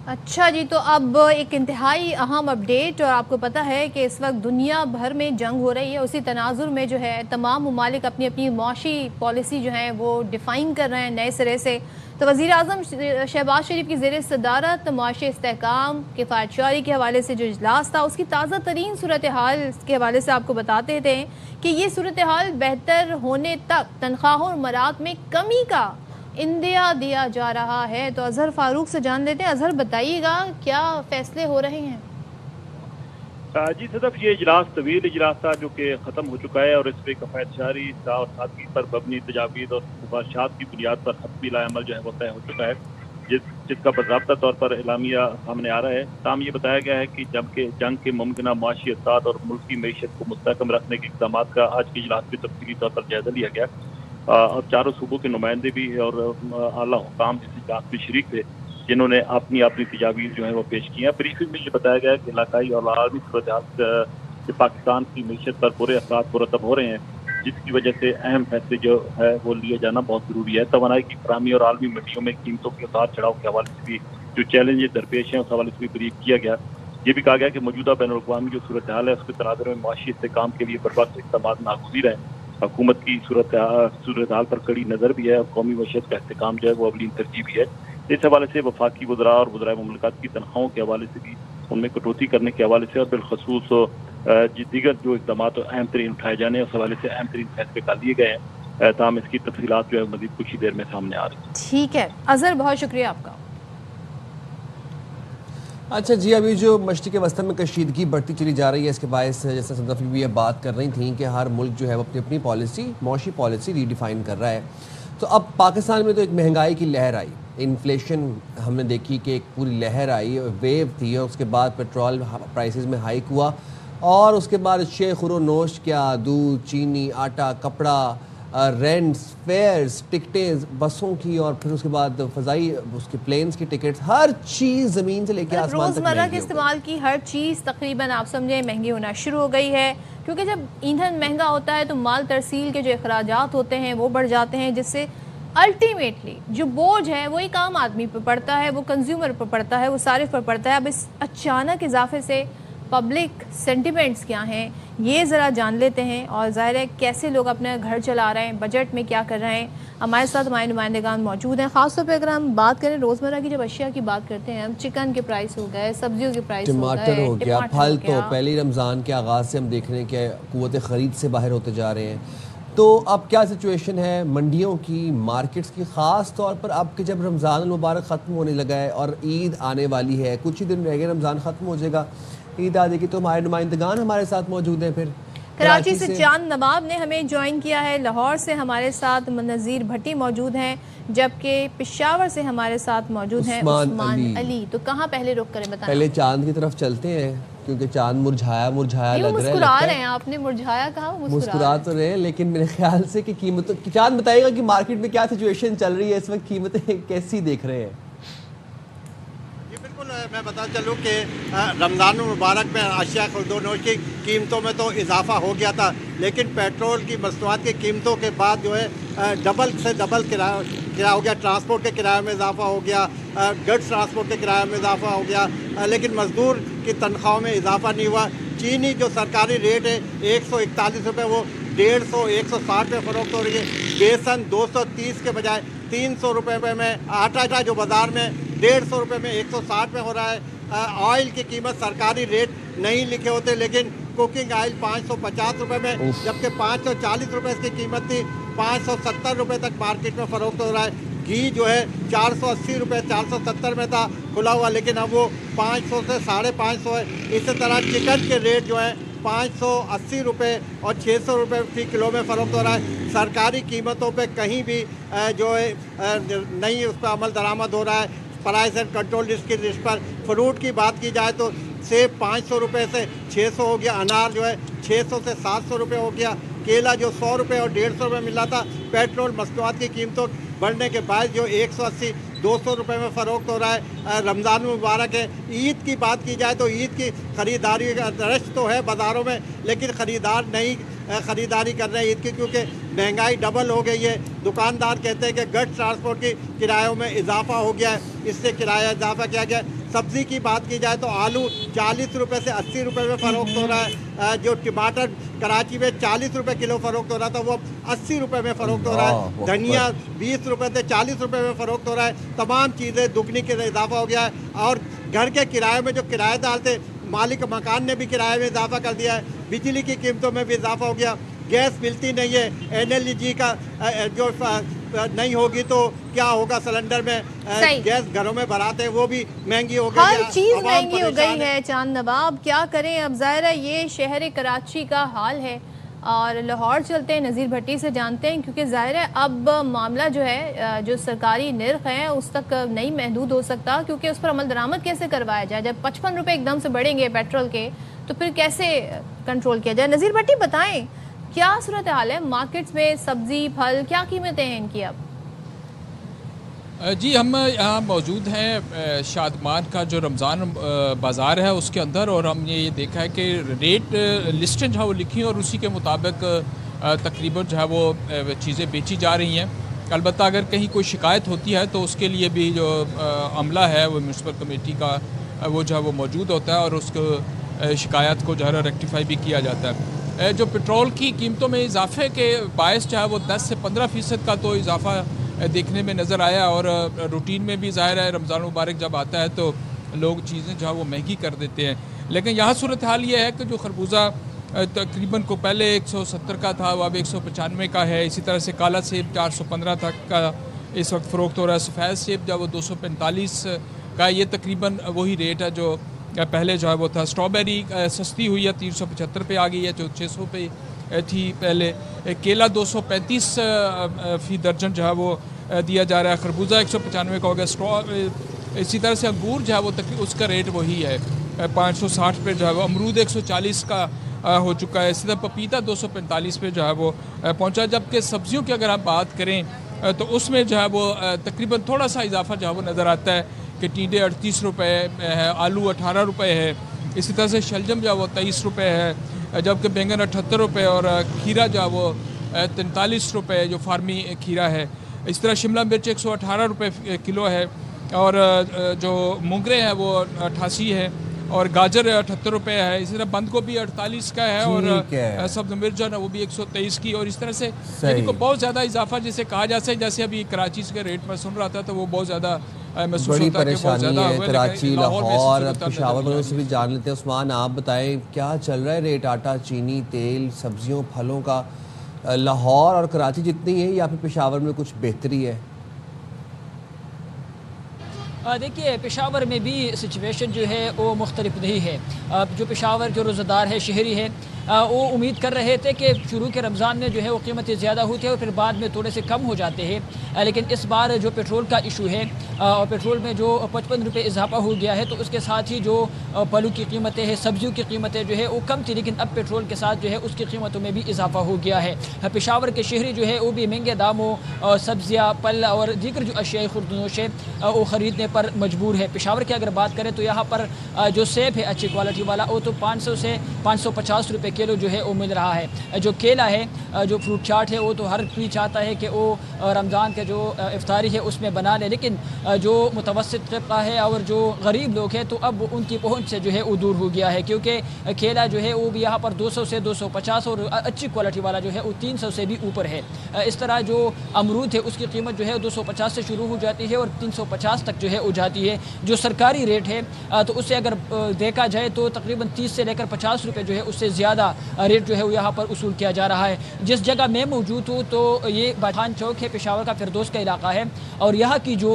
अच्छा जी, तो अब एक इंतहाई अहम अपडेट, और आपको पता है कि इस वक्त दुनिया भर में जंग हो रही है। उसी तनाजुर में जो है तमाम ममालिक अपनी अपनी मुआशी पॉलिसी जो है वो डिफ़ाइन कर रहे हैं नए सिरे से। तो वज़ीर आज़म शहबाज शरीफ की ज़ेर सदारत मुआशी इस्तेहकाम, किफ़ायतशारी के हवाले से जो इजलास था, उसकी ताज़ा तरीन सूरत हाल के हवाले से आपको बताते थे कि ये सूरत हाल बेहतर होने तक तनख्वाहों और मरात में कमी का इंदिया दिया जा रहा है। तो अजहर फारूक से जान लेते हैं। अजहर, बताइएगा क्या फैसले हो रहे हैं? जी सदफ, ये इजलास तवील इजलास था जो कि ख़त्म हो चुका है, और इस पर कफ़ायतशारी और सादगी पर मबनी तजावीज़ और सिफारिशात की बुनियाद पर हतमी लाएमल जो है वो तय हो चुका है, जिसका बाज़ाब्ता तौर पर एलामिया सामने आ रहा है। ताम ये बताया गया है कि जंग के मुमकिन माशी असरात और मुल्क की मीशत को मुस्तहकम रखने के इक़दाम का आज के इजलास में तफसीली तौर पर जायज़ा लिया गया, और चारों सूबों के नुमाइंदे भी और आला हुकाम इस इजलास में शरीक थे, जिन्होंने अपनी अपनी तजावीज़ जो है वो पेश की हैं। ब्रीफिंग में ये बताया गया कि इलाकाई और आलमी सूरत हाल पाकिस्तान की मीशत पर बुरे असरात मुरतब हो रहे हैं, जिसकी वजह से अहम फैसले जो है वो लिए जाना बहुत ज़रूरी है। तवानाई की फराहमी और आलमी मंडियों में कीमतों के उतार चढ़ाव के हवाले से भी जो चैलेंज दरपेश हैं उस हवाले से भी ब्रीफ किया गया। ये भी कहा गया कि मौजूदा बैनुल-अक़वामी जो सूरत हाल है उसके तनाज़ुर में मुआशी इस्तेहकाम के लिए बर्बाद इक़दाम नागुज़ीर है। हुकूमत की सूरत हाल पर कड़ी नज़र भी है और कौमी मशत का इस्तेहकाम जो है वो अवलीन तरजीह भी है। इस हवाले से वफाकी वज़रा और वज़राए मुमलिकत की तनख्वाहों के हवाले से भी उनमें कटौती करने के हवाले से और बिलखसूस दीगर जो इक़दाम अहम तरीन उठाए जाने उस हवाले से अहम तरीन फैसले कर लिए गए हैं। ताम इसकी तफसीलात जो है मज़ीद कुछ ही देर में सामने आ रही है। ठीक है अजहर, बहुत शुक्रिया आपका। अच्छा जी, अभी जो मशरिक़ वस्ती में कशीदगी बढ़ती चली जा रही है, इसके बायस जैसे सदफ भी ये बात कर रही थी कि हर मुल्क जो है वो अपनी अपनी पॉलिसी, मौशी पॉलिसी रीडिफाइन कर रहा है। तो अब पाकिस्तान में तो एक महंगाई की लहर आई, इन्फ्लेशन हमने देखी कि एक पूरी लहर आई, वेव थी, और उसके बाद पेट्रोल प्राइसेस में हाइक हुआ, और उसके बाद शे खुरो नोश क्या, दूध, चीनी, आटा, कपड़ा, रेंट्स, फेयर्स, टिकटें बसों की, और फिर उसके बाद फ़ज़ाई उसके प्लेन्स की टिकट्स, हर चीज़ ज़मीन से लेकर आसमान तक रोज़मर्रा के इस्तेमाल की हर चीज़ तकरीबन आप समझें महंगी होना शुरू हो गई है, क्योंकि जब ईंधन महंगा होता है तो माल तरसील के जो अखराजात होते हैं वो बढ़ जाते हैं, जिससे अल्टीमेटली जो बोझ है वो एक आम आदमी पर पड़ता है, वो कंज्यूमर पर पड़ता है, वो सारिफ पर पड़ता है। अब इस अचानक इजाफे से पब्लिक सेंटिमेंट्स क्या हैं ये ज़रा जान लेते हैं, और ज़ाहिर है कैसे लोग अपना घर चला रहे हैं, बजट में क्या कर रहे हैं। हमारे साथ हमारे नुमाइंदेगान मौजूद हैं। ख़ासतौर पर अगर हम बात करें रोज़मर्रा की जब अशिया की बात करते हैं, हम चिकन के प्राइस हो गए, सब्जियों के प्राइस टमाटर हो गया, फल तो पहले रमज़ान के आगाज़ से हम देख रहे हैं कि क़ुव्वत ख़रीद से बाहर होते जा रहे हैं। तो अब क्या सिचुएशन है मंडियों की, मार्केट्स की, ख़ास तौर पर अब कि जब रमज़ान मुबारक ख़त्म होने लगा है और ईद आने वाली है, कुछ ही दिन रह गए, रमज़ान ख़त्म हो जाएगा, ईद आ जाएगी, तो हमारे नुमाइंदगान हमारे साथ मौजूद हैं। फिर कराची से चांद नवाब ने हमें ज्वाइन किया है, लाहौर से हमारे साथ नज़ीर भट्टी मौजूद हैं, जबकि पेशावर से हमारे साथ मौजूद हैं उस्मान अली। तो कहाँ पहले रुक करें बताएं? पहले चांद की तरफ चलते हैं, क्योंकि चांद मुरझाया मुरझाया लग रहा है। मुस्कुरा रहे हैं, आपने मुरझाया कहा, मुस्कुरा तो रहे हैं, लेकिन मेरे ख्याल से कि कीमतों, चांद बताइएगा कि मार्केट में क्या सिचुएशन चल रही है इस वक्त, कीमतें कैसी देख रहे हैं? जी बिल्कुल, मैं बता चलूँ कि रमज़ान मुबारक में अशिया खुर्दोनोश की कीमतों में तो इजाफा हो गया था, लेकिन पेट्रोल की मसनूआत की कीमतों के बाद जो है डबल से डबल किराया हो गया। ट्रांसपोर्ट के किराए में इजाफा हो गया, गड्स ट्रांसपोर्ट के किराए में इजाफा हो गया, लेकिन मजदूर की तनख्वाहों में इजाफा नहीं हुआ। चीनी जो सरकारी रेट है 141 रुपये, वो 150 160 में फ़रोख्त हो रही है। बेसन 230 के बजाय 300 रुपये में, आटा जो बाज़ार में 150 रुपये में 160 में हो रहा है। ऑयल की कीमत सरकारी रेट नहीं लिखे होते, लेकिन कुकिंग ऑयल 550 रुपये में, जबकि 540 रुपये इसकी कीमत थी, 570 रुपये तक मार्केट में फ़रोख्त हो रहा है। घी जो है 480 रुपये 470 में था खुला हुआ, लेकिन अब वो 500 से 550 है। इसी तरह चिकन के रेट जो है 580 रुपये और 600 रुपये फी किलो में फ़रोख्त हो रहा है। सरकारी कीमतों पे कहीं भी जो है नहीं उस पर अमल दरामद हो रहा है। प्राइस एंड कंट्रोल लिस्ट की लिस्ट पर फ्रूट की बात की जाए तो सेब 500 रुपये से 600 हो गया, अनार जो है 600 से 700 रुपये हो गया, केला जो 100 रुपये और 150 रुपये मिला था। पेट्रोल मसनूआत की कीमतों बढ़ने के बाद जो 180 200 रुपये में फ़रोख्त हो रहा है। रमज़ान मुबारक है। ईद की बात की जाए तो ईद की ख़रीदारी का रश तो है बाज़ारों में, लेकिन ख़रीदार नहीं ख़रीदारी कर रहे हैं ईद की, क्योंकि महंगाई डबल हो गई है। दुकानदार कहते हैं कि गड्स ट्रांसपोर्ट की किरायों में इजाफा हो गया है, इससे किराया इजाफा किया गया। सब्ज़ी की बात की जाए तो आलू 40 रुपये से 80 रुपये में फ़रोख्त हो रहा है। जो टमाटर कराची में 40 रुपये किलो फ़रोख्त हो रहा था, वो 80 रुपये में फ़रोख्त हो रहा है। धनिया 20 रुपये से 40 रुपये में फ़रोख्त हो रहा है। तमाम चीज़ें दुगनी के इजाफा हो गया है। और घर के किराए में जो किराएदार थे, मालिक मकान ने भी किराए में इजाफा कर दिया है। बिजली की कीमतों में भी इजाफा हो गया। गैस मिलती नहीं है, NLG का जो नहीं होगी तो क्या होगा, सिलेंडर में गैस घरों में भराते हैं वो भी महंगी हो गई है। हर चीज महंगी हो गई है। चांद नवाब क्या करें, अब ज़ाहिर है ये शहर कराची का हाल है। और लाहौर चलते हैं, नज़ीर भट्टी से जानते हैं, क्योंकि ज़ाहिर है अब मामला जो है जो सरकारी निर्ख है उस तक नहीं महदूद हो सकता, क्योंकि उस पर अमल दरामद कैसे करवाया जाए। जब 55 रुपये एकदम से बढ़ेंगे पेट्रोल के, तो फिर कैसे कंट्रोल किया जाए। नज़ीर भट्टी बताएं क्या सूरत हाल है मार्केट्स में, सब्जी फल क्या कीमतें हैं इनकी अब? जी हम यहाँ मौजूद हैं शादमान का जो रमज़ान बाज़ार है उसके अंदर, और हमने ये देखा है कि रेट लिस्टें जो है वो लिखी हैं और उसी के मुताबिक तकरीबन जो है वो चीज़ें बेची जा रही हैं। अलबत्ता अगर कहीं कोई शिकायत होती है तो उसके लिए भी जो अमला है वो म्यूनसिपल कमेटी का वो जो है वो मौजूद होता है और उसको शिकायत को जो है रेक्टिफाई भी किया जाता है। जो पेट्रोल की कीमतों में इजाफे के बायस जो है वो 10 से 15% का तो इजाफा देखने में नज़र आया। और रूटीन में भी ज़ाहिर है रमज़ान मुबारक जब आता है तो लोग चीज़ें जो है वो महंगी कर देते हैं। लेकिन यहाँ सूरत हाल ये है कि जो खरबूजा तकरीबन को पहले 170 का था, वो अब 195 का है। इसी तरह से काला सेब 415 तक का इस वक्त फ़रोख्त हो रहा है। सफ़ेद सेब जो वो 245 का, ये तकरीबन वही रेट है जो पहले जो है वो था। स्ट्रॉबेरी सस्ती हुई है, 375 पे आ गई है जो 600 पे थी पहले। केला 235 फ़ी दर्जन जो है वो दिया जा रहा है। खरबूजा 195 का हो गया। इसी तरह से अंगूर जो है वो उसका रेट वही है 560 पे जो है वो। अमरूद 140 का हो चुका है। इसी तरह पपीता 245 पे जो है वो पहुंचा। जबकि सब्जियों की अगर आप बात करें तो उसमें जो है वो तकरीबन थोड़ा सा इजाफा जो है वो नज़र आता है कि टींडे 38 रुपये है, आलू 18 रुपये है। इसी तरह से शलजम जो है वो 23 रुपये है, जबकि बैंगन 78 रुपये और खीरा जो है वो 43 रुपये जो फार्मी खीरा है। इस तरह शिमला मिर्च 118 रुपये किलो है, और जो मूंगरे हैं वो 88 है, और गाजर 78 रुपये है। इसी तरह बंद गोभी 48 का है, और सब्ज मिर्च जो है वो भी 123 की। और इस तरह से यानी को बहुत ज़्यादा इजाफा जिसे कहा जा सके, जैसे अभी कराची के रेट में सुन रहा था तो वो बहुत ज़्यादा बड़ी परेशानी है। कराची, लाहौर, पेशावर से भी जान लेते हैं। उस्मान आप बताएं क्या चल रहा है रेट आटा, चीनी, तेल, सब्जियों, फलों का? लाहौर और कराची जितनी है या फिर पेशावर में कुछ बेहतरी है? देखिए, पेशावर में भी सिचुएशन जो है वो मुख्तलिफ नहीं है। जो पेशावर जो रोज़ादार है, शहरी है, वो उम्मीद कर रहे थे कि शुरू के रमज़ान में जो है वो कीमतें ज़्यादा होती है और फिर बाद में थोड़े से कम हो जाते हैं। लेकिन इस बार जो पेट्रोल का इशू है और पेट्रोल में जो 55 रुपये इजाफा हो गया है, तो उसके साथ ही जो फलों की कीमतें हैं, सब्जियों की कीमतें जो है वो कम थी, लेकिन अब पेट्रोल के साथ जो है उसकी कीमतों में भी इजाफा हो गया है। पेशावर के शहरी जो है वो भी महंगे दामों सब्जियाँ, फल और दीगर जो अशियाई खुर्दनोश है वो ख़रीदने पर मजबूर है। पेशावर की अगर बात करें तो यहाँ पर जो सेब है अच्छी क्वालिटी वाला, वो तो 500 से 550 रुपये किलो जो है वो मिल रहा है। जो केला है, जो फ्रूट चाट है, वो तो हर कोई चाहता है कि वो रमज़ान के जो इफ्तारी है उसमें बना ले, लेकिन जो मुतवस्सित तबका है और जो गरीब लोग हैं तो अब उनकी पहुंच से जो है वो दूर हो गया है, क्योंकि केला जो है वो भी यहाँ पर 200 से 250 और अच्छी क्वालिटी वाला जो है वो 300 से भी ऊपर है। इस तरह जो अमरूद है उसकी कीमत जो है 250 से शुरू हो जाती है और 350 तक जो है हो जाती है। जो सरकारी रेट है तो उससे अगर देखा जाए तो तकरीबन 30 से लेकर 50 रुपये जो है उससे ज़्यादा रेट जो है वो यहाँ पर वसूल किया जा रहा है। जिस जगह मैं मौजूद हूँ तो ये बाठान चौक है, पेशावर का फिरदौस का इलाका है, और यहाँ की जो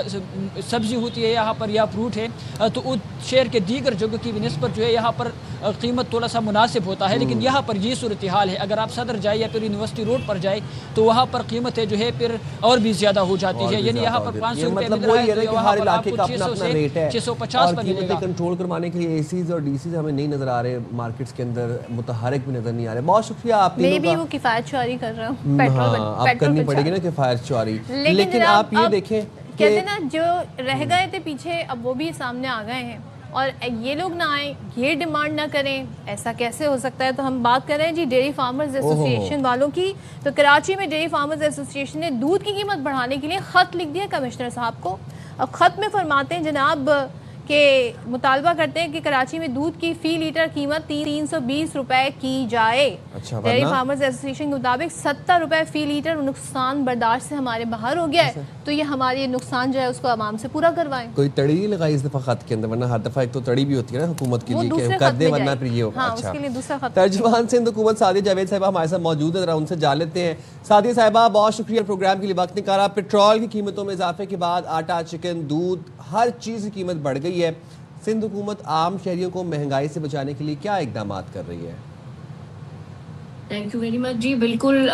सब्ज़ी होती है यहाँ पर या फ्रूट है तो उस शहर के दीगर जगह की निस्बत जो है यहाँ पर कीमत थोड़ा सा मुनासिब होता है, लेकिन यहाँ पर ये सूरत हाल है। अगर आप सदर जाए या फिर यूनिवर्सिटी रोड पर जाए तो वहाँ पर कीमतें जो है फिर और भी ज़्यादा हो जाती है, यानी यहाँ पर 500 रुपये मिल रहा है तो वहाँ पर आपको 600 से 650 पर मिलेगा। कंट्रोल करवाने के लिए एसीज और डीसीज हमें नहीं नजर आ रहे, मार्केट्स के अंदर मुतहरक भी नजर नहीं आ रहे। बहुत शुक्रिया आप मैं भी वो किफायत चोरी कर रहा हूँ, आप करनी पड़ेगी ना किफायत चोरी, लेकिन आप ये देखें कहते ना जो रह गए थे पीछे अब वो भी सामने आ गए हैं और ये लोग ना आए, ये डिमांड ना करें, ऐसा कैसे हो सकता है। तो हम बात कर रहे हैं जी डेयरी फार्मर्स एसोसिएशन वालों की। तो कराची में डेयरी फार्मर्स एसोसिएशन ने दूध की कीमत बढ़ाने के लिए ख़त लिख दिया कमिश्नर साहब को। अब ख़त में फरमाते हैं जनाब के मुतालबा करते हैं कि कराची में दूध की फ़ी लीटर कीमत 320 रुपए की जाए। डेयरी फार्मर्स एसोसिएशन के मुताबिक 70 रुपए फ़ी लीटर नुकसान बर्दाश्त से हमारे बाहर हो गया है, तो ये हमारे नुकसान जो है उसको आवाम से पूरा करवाएं। कोई तड़ी नहीं लगाई इस दफ़ा खत के अंदर, वरना हर दफ़ा एक तो तड़ी भी होती है ना हुकूमत के लिए कि कर दे वरना फिर ये होगा। हाँ, उसके लिए दूसरा खत। तर्जुमान सिंध हुकूमत सादिया जावेद साहिबा हमारे साथ मौजूद है, जरा उनसे जान लेते हैं। सादिया साहिबा बहुत शुक्रिया प्रोग्राम के लिए वक्त निकाला। पेट्रोल की कीमतों में इजाफे के बाद आटा, चिकन, दूध, हर चीज़ की कीमत बढ़ गई है। सिंध हुकूमत आम शहरियों को महंगाई से बचाने के लिए क्या इकदाम कर रही है? थैंक यू वेरी मच जी। बिल्कुल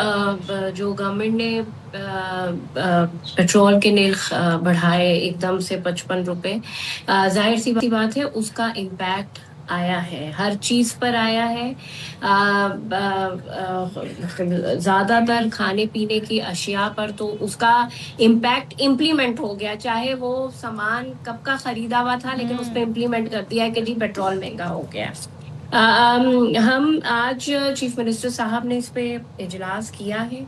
जो गवर्नमेंट ने पेट्रोल के निर्ख बढ़ाए एकदम से 55 रुपये, जाहिर सी बात है उसका इम्पैक्ट आया है, हर चीज़ पर आया है। ज़्यादातर खाने पीने की अशिया पर तो उसका इम्पैक्ट इम्प्लीमेंट हो गया, चाहे वो सामान कब का ख़रीदा हुआ था लेकिन उस पर इम्प्लीमेंट कर दिया है कि जी पेट्रोल महंगा हो गया। हम आज चीफ मिनिस्टर साहब ने इस पे इजलास किया है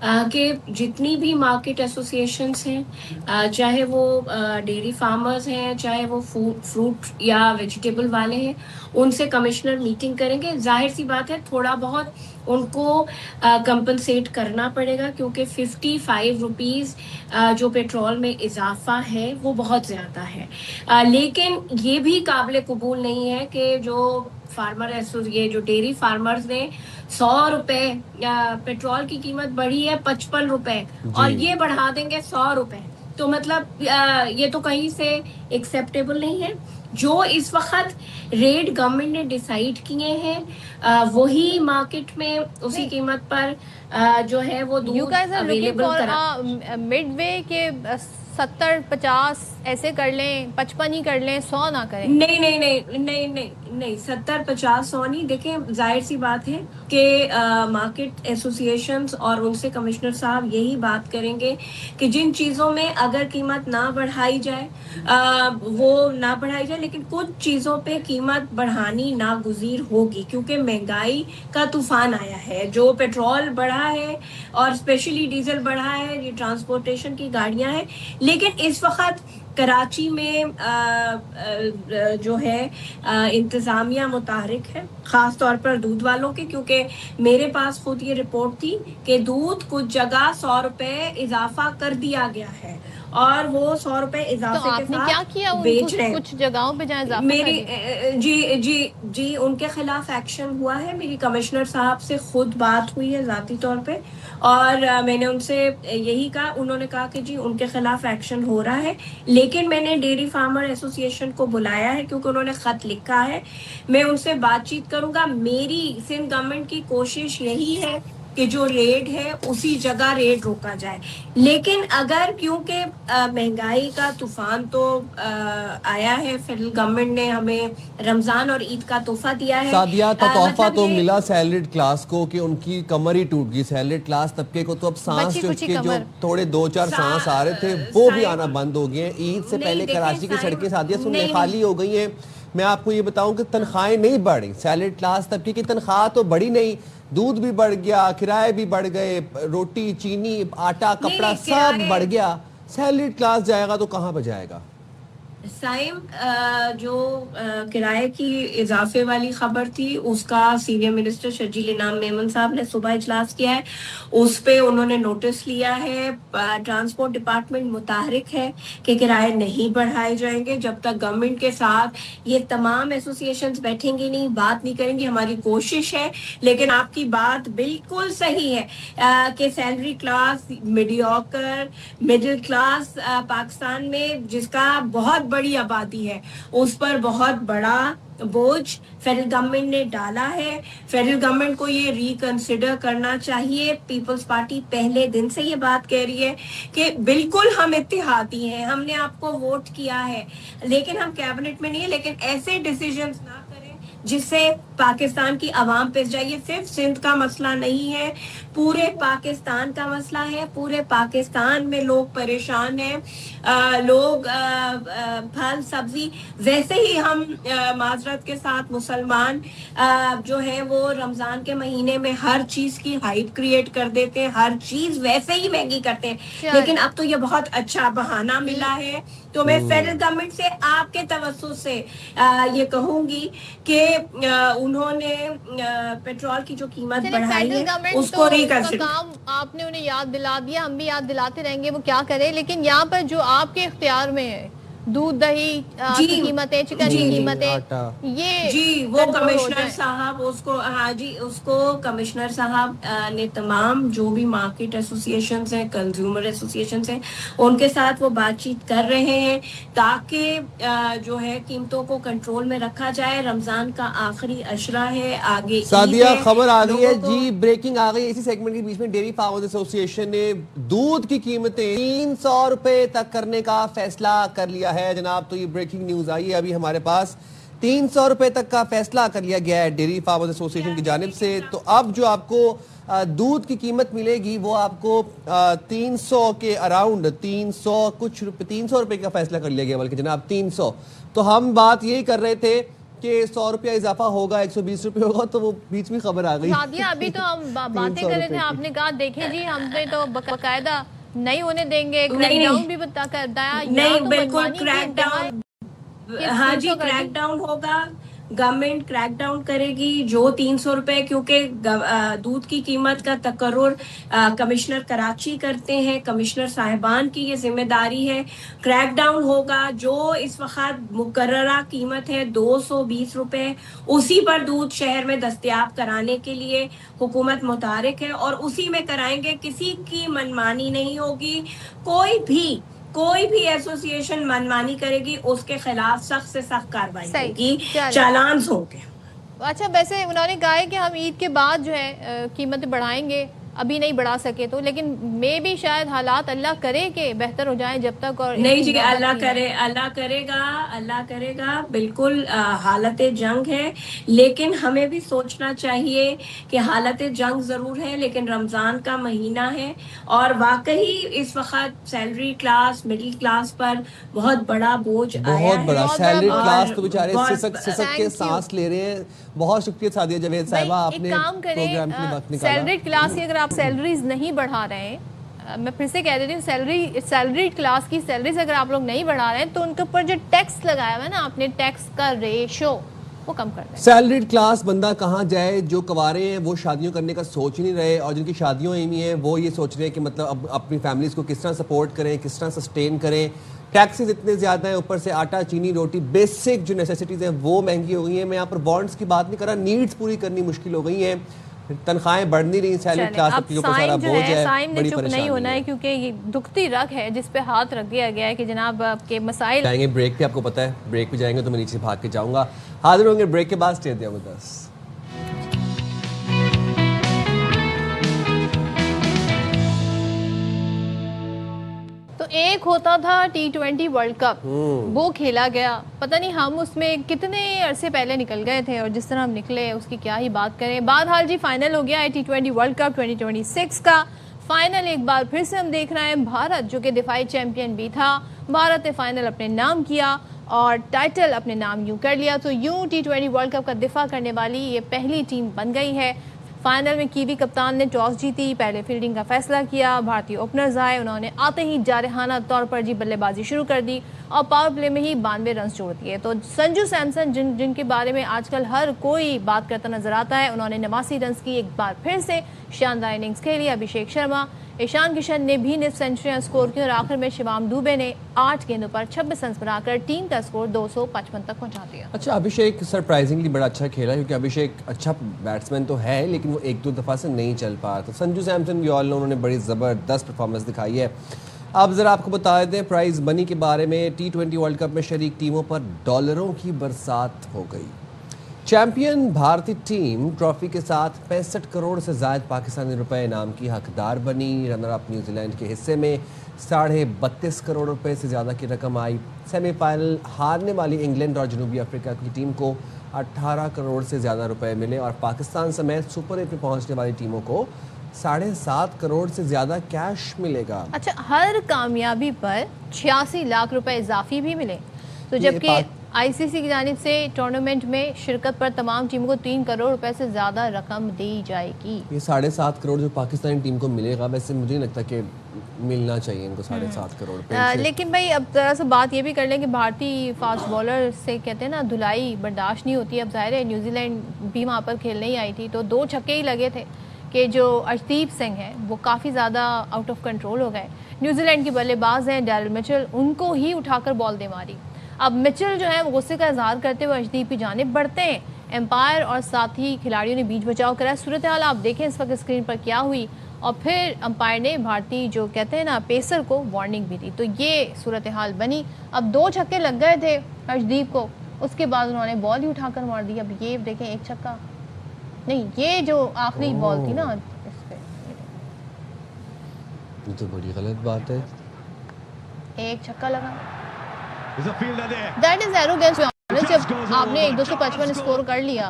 कि जितनी भी मार्केट एसोसिएशंस हैं, चाहे वो डेयरी फार्मर्स हैं, चाहे वो फ्रूट या वेजिटेबल वाले हैं, उनसे कमिश्नर मीटिंग करेंगे। जाहिर सी बात है थोड़ा बहुत उनको कंपनसेट करना पड़ेगा, क्योंकि 55 रुपीज़ जो पेट्रोल में इजाफा है वो बहुत ज़्यादा है। लेकिन ये भी काबिल कबूल नहीं है कि जो ये जो डेयरी फार्मर्स ने 100 रुपए पेट्रोल की कीमत बढ़ी है 55 रुपए और ये बढ़ा देंगे 100 रुपए, तो मतलब ये तो कहीं से एक्सेप्टेबल नहीं है। जो इस वक्त रेट गवर्नमेंट ने डिसाइड किए हैं वही मार्केट में उसी कीमत पर जो है वो दूध अवेलेबल करा। मिडवे के 70-50 ऐसे कर लें, 55 ही कर लें, 100 ना करें। नहीं 70-50-100 नहीं। देखें जाहिर सी बात है कि मार्केट एसोसिएशंस और उनसे कमिश्नर साहब यही बात करेंगे कि जिन चीज़ों में अगर कीमत ना बढ़ाई जाए वो ना बढ़ाई जाए, लेकिन कुछ चीज़ों पे कीमत बढ़ानी नागुज़ीर होगी, क्योंकि महंगाई का तूफान आया है। जो पेट्रोल बढ़ा है और स्पेशली डीजल बढ़ा है, ये ट्रांसपोर्टेशन की गाड़ियाँ हैं, लेकिन इस वक्त कराची में जो है इंतज़ामिया मुतहरिक है, ख़ास तौर पर दूध वालों के, क्योंकि मेरे पास खुद ये रिपोर्ट थी कि दूध कुछ जगह 100 रुपये इजाफा कर दिया गया है और वो 100 रुपए इजाफे तो के आपने साथ क्या किया बेच रहे हैं। कुछ जगहों पे जहाँ इजाफा मेरी कर दिया? जी उनके खिलाफ एक्शन हुआ है। मेरी कमिश्नर साहब से खुद बात हुई है ज़ाती तौर पे, और मैंने उनसे यही कहा, उन्होंने कहा कि जी उनके खिलाफ एक्शन हो रहा है, लेकिन मैंने डेयरी फार्मर एसोसिएशन को बुलाया है क्योंकि उन्होंने खत लिखा है। मैं उनसे बातचीत करूंगा। मेरी सिंध गवर्नमेंट की कोशिश यही है कि जो रेट है उसी जगह रेट रोका जाए, लेकिन अगर क्योंकि महंगाई का तूफान तो आया है, फेडरल गवर्नमेंट ने हमें रमजान और ईद का तोहफा दिया है। सादिया, तोहफा मतलब तो ये- मिला सैलरीड क्लास को कि उनकी कमर ही टूट गई। सैलरीड क्लास तबके को तो अब सांस बची जो कुची उसके जो कमर। थोड़े 2-4 सांस आ रहे थे वो भी आना बंद हो गए हैं। ईद से नहीं, पहले देखिए, कराची की सड़कें सादिया सुनने नहीं, खाली हो गई हैं। मैं आपको ये बताऊं कि तनख्वाहें नहीं बढ़ी, सैलरीड क्लास तबके की तनख्वाह तो बढ़ी नहीं, दूध भी बढ़ गया, किराए भी बढ़ गए, रोटी, चीनी, आटा, कपड़ा सब किराए- बढ़ गया। सैलरीड क्लास जाएगा तो कहाँ पर जाएगा? साइम, जो किराए की इजाफे वाली खबर थी उसका सीनियर मिनिस्टर शर्जील इनाम मेमन साहब ने सुबह इजलास किया है। उस पे उन्होंने नोटिस लिया है। ट्रांसपोर्ट डिपार्टमेंट मुताहरिक है कि किराए नहीं बढ़ाए जाएंगे जब तक गवर्नमेंट के साथ ये तमाम एसोसिएशंस बैठेंगी नहीं, बात नहीं करेंगी। हमारी कोशिश है, लेकिन आपकी बात बिल्कुल सही है कि salary class, mediocre, middle class Pakistan में जिसका बहुत बड़ी आबादी है उस पर बहुत बड़ा बोझ फेडरल गवर्नमेंट ने डाला है। फेडरल गवर्नमेंट को ये रिकंसिडर करना चाहिए। पीपल्स पार्टी पहले दिन से ये बात कह रही है कि बिल्कुल हम इत्तेहादी हैं, हमने आपको वोट किया है, लेकिन हम कैबिनेट में नहीं है। लेकिन ऐसे डिसीजंस ना करें जिससे पाकिस्तान की आवाम पे जाए। ये सिर्फ सिंध का मसला नहीं है, पूरे पाकिस्तान का मसला है। पूरे पाकिस्तान में लोग परेशान हैं। लोग फल सब्जी, वैसे ही हम माजरत के साथ मुसलमान जो है वो रमजान के महीने में हर चीज की हाइप क्रिएट कर देते हैं, हर चीज वैसे ही महंगी करते हैं। लेकिन अब तो ये बहुत अच्छा बहाना मिला है। तो मैं फेडरल गवर्नमेंट से आपके तवज्जो से ये कहूंगी कि उन्होंने पेट्रोल की जो कीमत बढ़ाई है उसको काम आपने उन्हें याद दिला दिया, हम भी याद दिलाते रहेंगे वो क्या करे। लेकिन यहाँ पर जो आपके इख्तियार में है, दूध दही की कीमतें, चिकन की कीमतें, ये जी वो कमिश्नर साहब उसको, हाँ जी, उसको कमिश्नर साहब ने तमाम जो भी मार्केट एसोसिएशंस हैं, कंज्यूमर एसोसिएशंस हैं, उनके साथ वो बातचीत कर रहे हैं ताकि जो है कीमतों को कंट्रोल में रखा जाए। रमजान का आखिरी अशरा है, आगे सादिया खबर आ गई है जी, ब्रेकिंग आ गई है। इसी सेगमेंट के बीच में डेयरी फार्मर्स एसोसिएशन ने दूध की कीमतें 300 रुपए तक करने का फैसला कर लिया है जनाब। तो ये ब्रेकिंग न्यूज आई है अभी हमारे पास। 300 रुपए तक का फैसला कर लिया गया है डेयरी फार्मर्स एसोसिएशन की जानिब से। तो अब जो आपको दूध की कीमत मिलेगी वो आपको 300 के अराउंड 300 कुछ रुपए, 300 रुपए का फैसला कर लिया गया बल्कि जनाब 300। तो हम बात यही कर रहे थे कि 100 रुपया इजाफा होगा, 120 रुपये होगा, तो वो बीच में खबर आ गई। सादिया, अभी तो हम बातें कर रहे थे, आपने कहा देखें जी हमने तो बकायदा नहीं होने देंगे, क्रैकडाउन भी बताया। नहीं, बिल्कुल क्रैकडाउन, हाँ जी, क्रैकडाउन होगा। गवर्नमेंट क्रैकडाउन करेगी। जो 300 रुपए, क्योंकि दूध की कीमत का तकर्रुर कमिश्नर कराची करते हैं, कमिश्नर साहिबान की ये जिम्मेदारी है। क्रैकडाउन होगा। जो इस वक्त मुकर्ररा कीमत है 220 रुपए, उसी पर दूध शहर में दस्तयाब कराने के लिए हुकूमत मुतारिक है और उसी में कराएंगे। किसी की मनमानी नहीं होगी। कोई भी एसोसिएशन मनमानी करेगी उसके खिलाफ सख्त से सख्त कार्रवाई होगी, चालान होंगे। अच्छा, वैसे उन्होंने कहा है कि हम ईद के बाद जो है कीमतें बढ़ाएंगे, अभी नहीं बढ़ा सके तो, लेकिन मे भी शायद हालात अल्लाह करे कि बेहतर हो जाए जब तक। और नहीं जी, अल्लाह करेगा। बिल्कुल हालत जंग है, लेकिन हमें भी सोचना चाहिए कि हालत जंग जरूर है, लेकिन रमजान का महीना है और वाकई इस वक्त सैलरी क्लास, मिडिल क्लास पर बहुत बड़ा बोझ आया है। बहुत बड़ा सैलरी क्लास तो बेचारे सिसक के सांस ले रहे हैं। बहुत शुक्रिया सादिया जावेद साहिबा, आपने प्रोग्राम के लिए वक्त निकाला। सैलरी क्लास की अगर आप सैलरीज नहीं बढ़ा रहे हैं, मैं फिर से कह देती हूँ, सैलरी क्लास की सैलरीज अगर आप लोग नहीं बढ़ा रहे हैं तो उनके ऊपर जो टैक्स लगाया हुआ है ना आपने, टैक्स का रेशो वो कम कर दें। सैलरीड क्लास बंदा कहाँ जाए? जो कवारे हैं वो शादियों करने का सोच ही नहीं रहे, और जिनकी शादियां हुई हैं वो ये सोच रहे हैं कि मतलब अब अपनी फैमिलीज को किस तरह सपोर्ट करें, किस तरह सस्टेन करें। टैक्सेस इतने ज़्यादा हैं, ऊपर से आटा चीनी रोटी बेसिक जो नेसेसिटीज़ हैं वो महंगी हो गई हैं। मैं यहाँ पर बॉन्ड्स की बात नहीं कर रहा, नीड्स पूरी करनी मुश्किल हो गई हैं, तनख्वाहें बढ़ नहीं रही, सैलरी क्लास के ऊपर सारा बोझ है, बड़ी चुप नहीं होना है क्योंकि ये दुखती रग है जिस पे हाथ रख दिया गया है कि जनाब आपके मसाइल। जाएंगे ब्रेक पे, आपको पता है ब्रेक पे जाएंगे तो मैं नीचे भाग के जाऊंगा। हाजिर होंगे ब्रेक के बाद, स्टे देयर विद अस। एक होता था T20 वर्ल्ड कप, वो खेला गया, पता नहीं हम उसमें कितने अरसे पहले निकल गए थे और जिस तरह हम निकले उसकी क्या ही बात करें। बहरहाल जी फाइनल हो गया है T20 वर्ल्ड कप 2026 का फाइनल। एक बार फिर से हम देख रहे हैं भारत जो कि दिफाई चैंपियन भी था, भारत ने फाइनल अपने नाम किया और टाइटल अपने नाम यूं कर लिया। तो यूं T20 वर्ल्ड कप का दिफा करने वाली ये पहली टीम बन गई है। फाइनल में कीवी कप्तान ने टॉस जीती, पहले फील्डिंग का फैसला किया। भारतीय ओपनर्स आए, उन्होंने आते ही जारहाना तौर पर जी बल्लेबाजी शुरू कर दी और पावर प्ले में ही 92 रन जोड़ दिए। तो संजू सैमसन जिनके बारे में आजकल हर कोई बात करता नजर आता है, उन्होंने 89 रन की एक बार फिर से शानदार इनिंग्स खेली। अभिषेक शर्मा, ईशान किशन ने भी निफ्ट सेंचुरियां स्कोर की और आखिर में शिवम दुबे ने 8 गेंदों पर 26 रन बनाकर टीम का स्कोर 255 तक पहुंचा दिया। अच्छा, अभिषेक सरप्राइजिंगली बड़ा अच्छा खेला क्योंकि अभिषेक अच्छा बैट्समैन तो है लेकिन वो एक दो दफ़ा से नहीं चल पा रहा था। संजू सैमसन भी ऑल उन्होंने बड़ी ज़बरदस्त परफॉर्मेंस दिखाई है। अब ज़रा आपको बता दें प्राइज़ मनी के बारे में। T20 वर्ल्ड कप में शरीक टीमों पर डॉलरों की बरसात हो गई। चैंपियन भारतीय टीम ट्रॉफी के साथ 65 करोड़ से ज़ायद पाकिस्तानी रुपए इनाम की हकदार बनी। रनर अप न्यूजीलैंड के हिस्से में 32.5 करोड़ रुपए से ज़्यादा की रकम आई। सेमीफाइनल हारने वाली इंग्लैंड और जनूबी अफ्रीका की टीम को 18 करोड़ से ज़्यादा रुपए मिले और पाकिस्तान समेत सुपर 8 में पहुंचने वाली टीमों को 7.5 करोड़ से ज़्यादा कैश मिलेगा। अच्छा, हर कामयाबी पर 86 लाख रुपए इजाफी भी मिले। तो जबकि आईसीसी की जानिब से टूर्नामेंट में शिरकत पर तमाम टीमों को 3 करोड़ रुपए से ज़्यादा रकम दी जाएगी। ये 7.5 करोड़ जो पाकिस्तानी टीम को मिलेगा, वैसे मुझे नहीं लगता कि मिलना चाहिए इनको 7.5 करोड़ रुपए। लेकिन भाई अब जरा सा बात ये भी कर लें कि भारतीय फास्ट बॉलर से कहते हैं ना धुलाई बर्दाश्त नहीं होती। अब जाहिर है न्यूजीलैंड भी वहाँ पर खेलने ही आई थी तो 2 छक्के ही लगे थे कि जो अर्शदीप सिंह हैं वो काफ़ी ज़्यादा आउट ऑफ कंट्रोल हो गए। न्यूजीलैंड के बल्लेबाज हैं डैरिल मिचेल, उनको ही उठाकर बॉल दे मारी। अब मिचेल जो है वो गुस्से का इजहार करते हुए अर्शदीप की जानिब बढ़ते हैं। एम्पायर और साथ ही खिलाड़ियों ने बीच बचाव करा। सूरत हाल आप देखें इस वक्त स्क्रीन पर क्या हुई और फिर अंपायर ने भारतीय जो कहते हैं ना पेसर को वार्निंग भी दी। तो ये सूरत हाल बनी। अब 2 छक्के लग गए थे अर्शदीप को, उसके बाद उन्होंने बॉल ही उठाकर मार दी। अब ये देखें 1 छक्का नहीं, ये जो आखिरी बॉल थी ना इस पे, ये तो बड़ी गलत बात है। 1 छक्का लगा। That is arrogance. जब आपने 1-255 स्कोर कर लिया।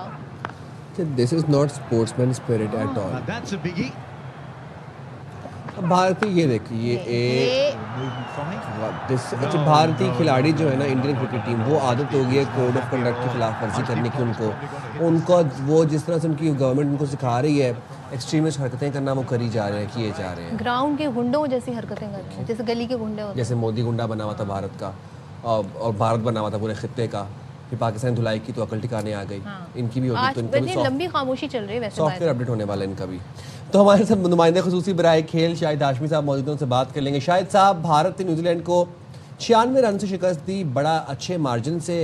This is not sportsman spirit at all. That's a biggie. भारतीय ये देखिए अच्छा भारतीय खिलाड़ी जो है ना इंडियन क्रिकेट टीम, वो आदत हो गई है कोड ऑफ कंडक्ट की खिलाफ वर्जी करने की। उनको वो जिस तरह से उनकी गवर्नमेंट उनको सिखा रही है एक्सट्रीमिस्ट हरकतें करना, वो करी जा रहे हैं, किए जा रहे हैं। ग्राउंड के गुंडों जैसी हरकतें कर रहे हैं, जैसे गली के गुंडे होते हैं। जैसे मोदी गुंडा बना हुआ था भारत का और भारत बना हुआ था पूरे खित्ते का, फिर पाकिस्तान धुलाई की तो अकल ठिकाने आ गई। इनकी भी होगी तो इनकी लंबी खामोशी चल रही है। वैसे सॉफ्टवेयर अपडेट होने वाला है इनका भी। तो हमारे साथ नुमाइंदे खुसूसी बराए खेल शाहिद हाशमी साहब मौजूद हैं, उनसे बात कर लेंगे। शाहिद साहब, भारत ने न्यूजीलैंड को 96 रन से शिकस्त दी, बड़ा अच्छे मार्जिन से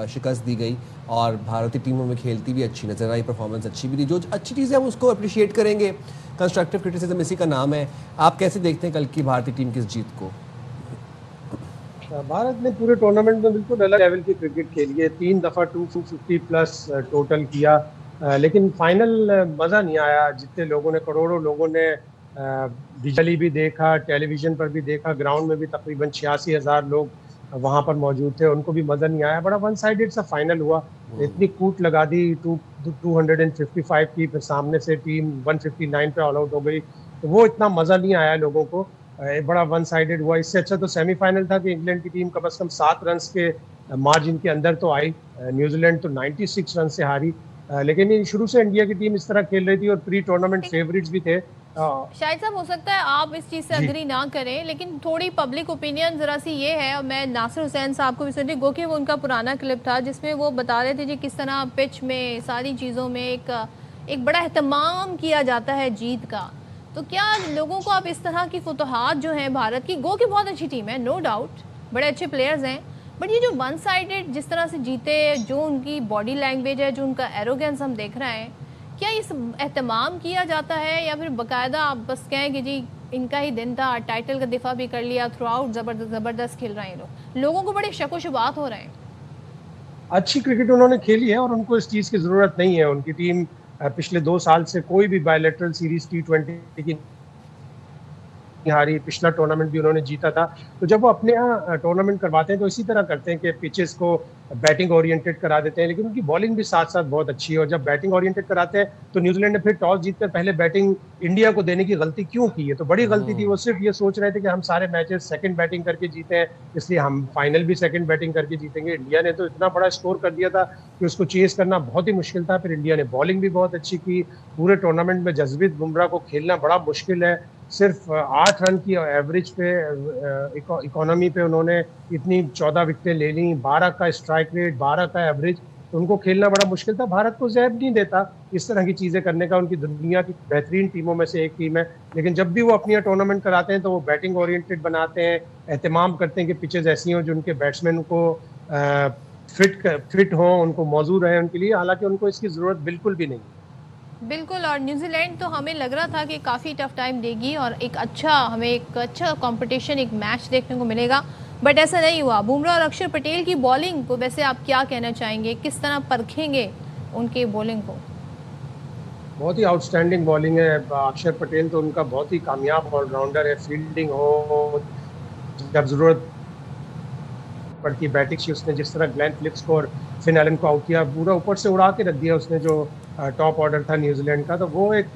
शिकस्त दी गई और भारतीय टीमों में खेलती भी अच्छी नजर आई, परफॉर्मेंस अच्छी भी थी। जो अच्छी चीज़ है हम उसको अप्रिशिएट करेंगे, कंस्ट्रक्टिव क्रिटिसिज्म इसी का नाम है। आप कैसे देखते हैं कल की भारतीय टीम की इस जीत को? भारत ने पूरे टूर्नामेंट में बिल्कुल अलग लेवल की क्रिकेट खेली है। 3 दफ़ा 250 प्लस टोटल किया, लेकिन फाइनल मज़ा नहीं आया। जितने लोगों ने, करोड़ों लोगों ने डिजिटली भी देखा, टेलीविज़न पर भी देखा, ग्राउंड में भी तकरीबन 86,000 लोग वहाँ पर मौजूद थे, उनको भी मज़ा नहीं आया। बड़ा वन साइडेड सा फाइनल हुआ। इतनी कूट लगा दी 255 की, फिर सामने से टीम 159 पे ऑल आउट हो गई, तो वो इतना मज़ा नहीं आया लोगों को। बड़ा वन साइडेड हुआ। इससे अच्छा तो सेमीफाइनल था कि इंग्लैंड की टीम कम से कम 7 रन के मार्जिन के अंदर तो आई। न्यूजीलैंड तो 96 रन से हारी। लेकिन शुरू से इंडिया की टीम इस तरह खेल रही थी और प्री टूर्नामेंट फेवरेट्स भी थे। शायद साहब हो सकता है आप इस चीज़ से अग्री ना करें, लेकिन थोड़ी पब्लिक ओपिनियन ज़रा सी ये है, और मैं नासिर हुसैन साहब को भी सुन रही गो कि वो उनका पुराना क्लिप था जिसमें वो बता रहे थे जी किस तरह पिच में सारी चीज़ों में एक बड़ा एहतमाम किया जाता है जीत का। तो क्या लोगों को आप इस तरह की फतहात जो हैं भारत की, गो की बहुत अच्छी टीम है नो डाउट, बड़े अच्छे प्लेयर्स हैं, बट ये जो वन साइडेड जिस तरह से जीते, जो उनकी बॉडी लैंग्वेज है, जो उनका एरोगेंस हम देख रहे हैं, क्या इस एहतमाम किया जाता है या फिर बाकायदा आप बस कहें कि जी इनका ही दिन था, टाइटल का दिफा भी कर लिया, थ्रू आउट ज़बरदस्त खेल रहे हैं लोगों को बड़े शक व शुबात हो रहे हैं। अच्छी क्रिकेट उन्होंने खेली है और उनको इस चीज़ की ज़रूरत नहीं है। उनकी टीम पिछले 2 साल से कोई भी बायलैटरल सीरीज T20 की हारी, पिछला टूर्नामेंट भी उन्होंने जीता था। तो जब वो अपने यहाँ टूर्नामेंट करवाते हैं तो इसी तरह करते हैं कि पिचेस को बैटिंग ओरिएंटेड करा देते हैं, लेकिन उनकी बॉलिंग भी साथ साथ बहुत अच्छी है। और जब बैटिंग ओरिएंटेड कराते हैं तो न्यूजीलैंड ने फिर टॉस जीतकर पहले बैटिंग इंडिया को देने की गलती क्यों की है? तो बड़ी गलती थी। वो सिर्फ ये सोच रहे थे कि हम सारे मैचेस सेकंड बैटिंग करके जीते हैं, इसलिए हम फाइनल भी सेकंड बैटिंग करके जीतेंगे। इंडिया ने तो इतना बड़ा स्कोर कर दिया था कि उसको चेस करना बहुत ही मुश्किल था। फिर इंडिया ने बॉलिंग भी बहुत अच्छी की। पूरे टूर्नामेंट में जसप्रीत बुमराह को खेलना बड़ा मुश्किल है। सिर्फ 8 रन की एवरेज पे इकोनॉमी पे उन्होंने इतनी 14 विकेटें ले ली, 12 का स्ट्राइक रेट, 12 का एवरेज, तो उनको खेलना बड़ा मुश्किल था। भारत को ज़ैब नहीं देता इस तरह की चीज़ें करने का। उनकी दुनिया की बेहतरीन टीमों में से एक टीम है, लेकिन जब भी वो अपनी टूर्नामेंट कराते हैं तो वो बैटिंग ओरिएंटेड बनाते हैं, एहतमाम करते हैं कि पिचेज ऐसी हों जो उनके बैट्समैन को फिट हों, उनको मौजूद रहे उनके लिए, हालांकि उनको इसकी ज़रूरत बिल्कुल भी नहीं। बिल्कुल, और न्यूजीलैंड तो हमें लग रहा था कि काफ़ी टफ टाइम देगी और हमें एक अच्छा कंपटीशन, एक मैच देखने को मिलेगा, बट ऐसा नहीं हुआ। बुमराह और अक्षर पटेल की बॉलिंग को वैसे आप क्या कहना चाहेंगे, किस तरह परखेंगे उनके बॉलिंग को? बहुत ही आउटस्टैंडिंग बॉलिंग है। अक्षर पटेल तो उनका बहुत ही कामयाब ऑलराउंडर है। फील्डिंग हो, जब ज़रूरत पड़ती बैटिंग से उसने जिस तरह ग्लेन फिलिप्स को और फिन एलन को आउट किया, पूरा ऊपर से उड़ा के रख दिया उसने जो टॉप ऑर्डर था न्यूजीलैंड का, तो वो एक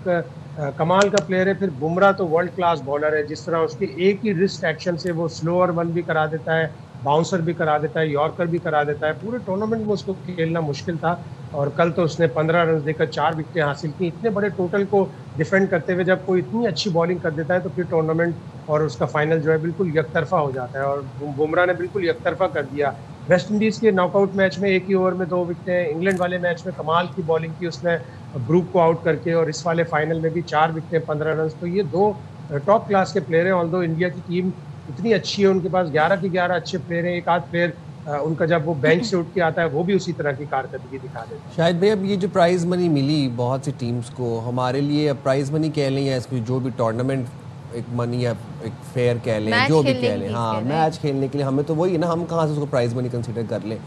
कमाल का प्लेयर है। फिर बुमराह तो वर्ल्ड क्लास बॉलर है। जिस तरह उसके एक ही रिस्ट एक्शन से वो स्लोअर वन भी करा देता है, बाउंसर भी करा देता है, यॉर्कर भी करा देता है। पूरे टूर्नामेंट में उसको खेलना मुश्किल था और कल तो उसने 15 रन देकर 4 विकेटें हासिल की। इतने बड़े टोटल को डिफेंड करते हुए जब कोई इतनी अच्छी बॉलिंग कर देता है तो फिर टूर्नामेंट और उसका फाइनल जो है बिल्कुल यकतरफा हो जाता है, और बुमराह ने बिल्कुल यकतरफा कर दिया। वेस्ट इंडीज़ के नॉकआउट मैच में एक ही ओवर में 2 विकेटें, इंग्लैंड वाले मैच में कमाल की बॉलिंग की उसने ब्रूक को आउट करके, और इस वाले फाइनल में भी 4 विकेटें 15 रन। तो ये 2 टॉप क्लास के प्लेयर हैं। ऑल्दो इंडिया की टीम इतनी अच्छी है, उनके पास 11 के 11 अच्छे प्लेयर हैं। एक आध प्लेयर उनका जब वो बेंच से उठ के आता है वो भी उसी तरह की कारकर्दगी दिखा देता है। शायद भाई अब ये जो प्राइज़ मनी मिली बहुत सी टीम्स को, हमारे लिए अब प्राइज़ मनी कह लें या इसको जो भी टूर्नामेंट एक मनी या एक फेयर कह लें, जो भी कह लें, हाँ मैच खेलने के लिए हमें तो वही है ना, हम कहाँ से उसको प्राइज़ मनी कंसिडर कर लें।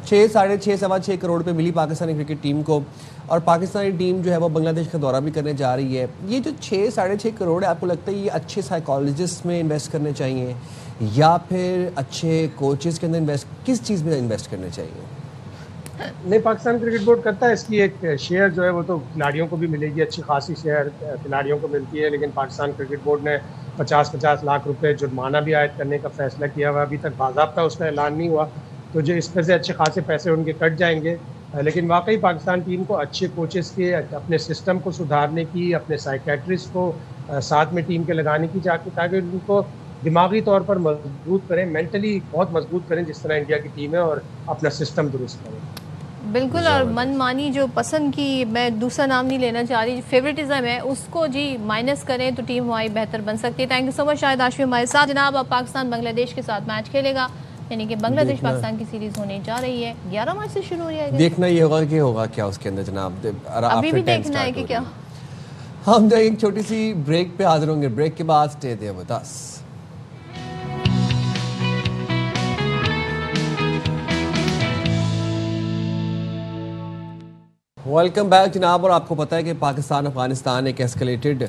6, साढ़े 6, सवा 6 करोड़ पे मिली पाकिस्तानी क्रिकेट टीम को, और पाकिस्तानी टीम जो है वो बांग्लादेश का दौरा भी करने जा रही है। ये जो 6, साढ़े 6 करोड़ है, आपको लगता है ये अच्छे साइकोलॉजिस्ट में इन्वेस्ट करने चाहिए या फिर अच्छे कोचेस के अंदर किस चीज़ में इन्वेस्ट करने चाहिए? नहीं, पाकिस्तान क्रिकेट बोर्ड करता है इसकी एक शेयर जो है वो तो खिलाड़ियों को भी मिलेगी, अच्छी खासी शेयर खिलाड़ियों को मिलती है, लेकिन पाकिस्तान क्रिकेट बोर्ड ने 50-50 लाख रुपए जुर्माना भी आयद करने का फैसला किया हुआ। अभी तक बाज़ाब्ता उसका ऐलान नहीं हुआ, तो जो इस पर से अच्छे खासे पैसे उनके कट जाएंगे। लेकिन वाकई पाकिस्तान टीम को अच्छे कोचेस के, अपने सिस्टम को सुधारने की, अपने साइकेट्रिस्ट को साथ में टीम के लगाने की ताकि उनको दिमागी तौर पर मजबूत करें, मेंटली बहुत मजबूत करें जिस तरह इंडिया की टीम है, और अपना सिस्टम दुरुस्त करें। बिल्कुल, और मनमानी जो पसंद की, मैं दूसरा नाम नहीं लेना चाह रही, फेवरेटिज्म है उसको जी माइनस करें तो टीम हमारी बेहतर बन सकती है। Thank you so much Shahid Hashmi हमारे साथ। जनाब अब पाकिस्तान बांग्लादेश के साथ मैच खेलेगा, यानी कि बांग्लादेश पाकिस्तान की सीरीज होने जा रही है, 11 मार्च से शुरू हो रही है। देखना ये होगा कि होगा क्या उसके अंदर जनाब, अभी भी देखना है कि क्या। हम एक छोटी सी ब्रेक पे हाजिर होंगे, ब्रेक के बाद stay there with us. Welcome back जनाब। और आपको पता है कि पाकिस्तान अफगानिस्तान एक एस्केलेटेड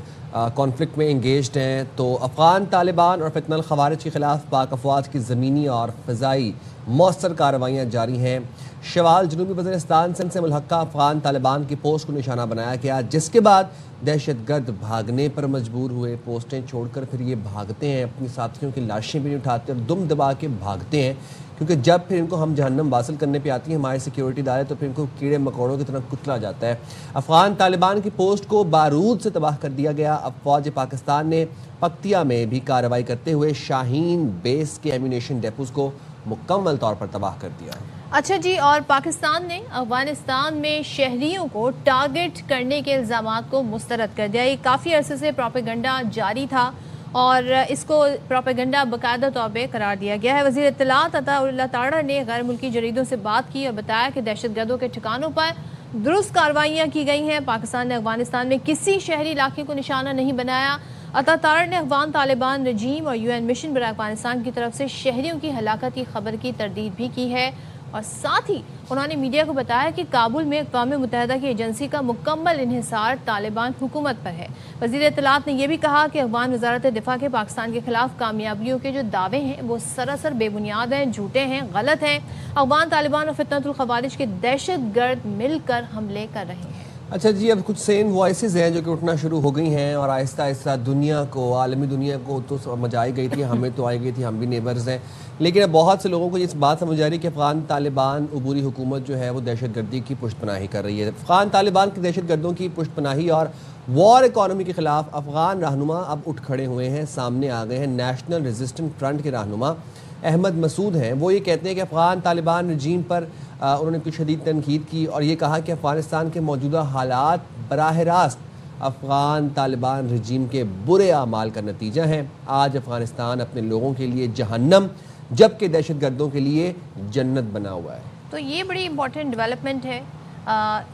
कॉन्फ्लिक्ट में इंगेज्ड हैं, तो अफगान तालिबान और फितनल खवारिज के खिलाफ पाक अफवाज की ज़मीनी और फ़िज़ाई मौसर कार्रवाइयाँ जारी हैं। शवाल जनूबी वज़ीरिस्तान से मुल्हक्का अफगान तालिबान की पोस्ट को निशाना बनाया गया, जिसके बाद दहशतगर्द भागने पर मजबूर हुए। पोस्टें छोड़कर फिर ये भागते हैं, अपनी साथियों की लाशें भी नहीं उठाते और दुम दबा के भागते हैं, क्योंकि जब फिर इनको हम जहन्नम वासिल करने पे आती है हमारी सिक्योरिटी इदारे, तो फिर इनको कीड़े मकोड़ों की तरह कुचला जाता है। अफगान तालिबान की पोस्ट को बारूद से तबाह कर दिया गया। अब फौज पाकिस्तान ने पक्तिया में भी कार्रवाई करते हुए शाहीन बेस के एम्यूनेशन डेपोज को मुकम्मल तौर पर तबाह कर दिया। अच्छा जी, और पाकिस्तान ने अफगानिस्तान में शहरियों को टारगेट करने के इल्ज़ामात को मुस्तरद कर दिया। ये काफ़ी अरसे से प्रोपेगेंडा जारी था और इसको प्रोपेगेंडा बाकायदा तौर पर करार दिया गया है। वज़ीर इत्तलात अताउल्लाह ताड़ा ने गैर मुल्की जरीदों से बात की और बताया कि दहशतगर्दों के ठिकानों पर दुरुस्त कार्रवाइयाँ की गई हैं। पाकिस्तान ने अफगानिस्तान में किसी शहरी इलाके को निशाना नहीं बनाया। अता ताड़ा ने अफगान तालिबान रजीम और UN मिशन बराए अफगानिस्तान की तरफ से शहरियों की हलाकत की खबर की तरदीद भी की है और साथ ही उन्होंने मीडिया को बताया कि काबुल में अक़वाम मुत्तहिदा की एजेंसी का मुकम्मल इन्हिसार तालिबान हुकूमत पर है। वज़ीर इत्तलात ने यह भी कहा कि अफगान वज़ारत दिफा के पाकिस्तान के खिलाफ कामयाबियों के जो दावे हैं वो सरासर बेबुनियाद हैं, झूठे हैं, गलत हैं। अफगान तालिबान और फितनतुल खवारिज के दहशतगर्द मिलकर हमले कर रहे हैं। अच्छा जी, अब कुछ सेम वॉइसेस हैं जो कि उठना शुरू हो गई हैं और आहिस्ता आहिस्ता दुनिया को, आलमी दुनिया को तो समझ आई गई थी, हमें तो आई गई थी, हम भी नेबर्स हैं, लेकिन अब बहुत से लोगों को इस बात समझ आ रही है कि अफगान तालिबान उबूरी हुकूमत जो है वो दहशतगर्दी की पुष्टपनाही कर रही है। अफगान तालिबान की दहशतगर्दों की पुष्टपनाही और वॉर इकॉनमी के खिलाफ अफगान रहनुमा अब उठ खड़े हुए हैं, सामने आ गए हैं। नेशनल रेजिस्टेंट फ्रंट के रहनुमा अहमद मसूद हैं, वो ये कहते हैं कि अफगान तालिबान रजीम पर उन्होंने कुछ शदीद तनकीद की और ये कहा कि अफ़गानिस्तान के मौजूदा हालात बराह रास्त अफ़गान तालिबान रजीम के बुरे अमाल का नतीजा है। आज अफ़गानिस्तान अपने लोगों के लिए जहन्नम, जबकि दहशतगर्दों के लिए जन्नत बना हुआ है। तो ये बड़ी इंपॉर्टेंट डेवलपमेंट है।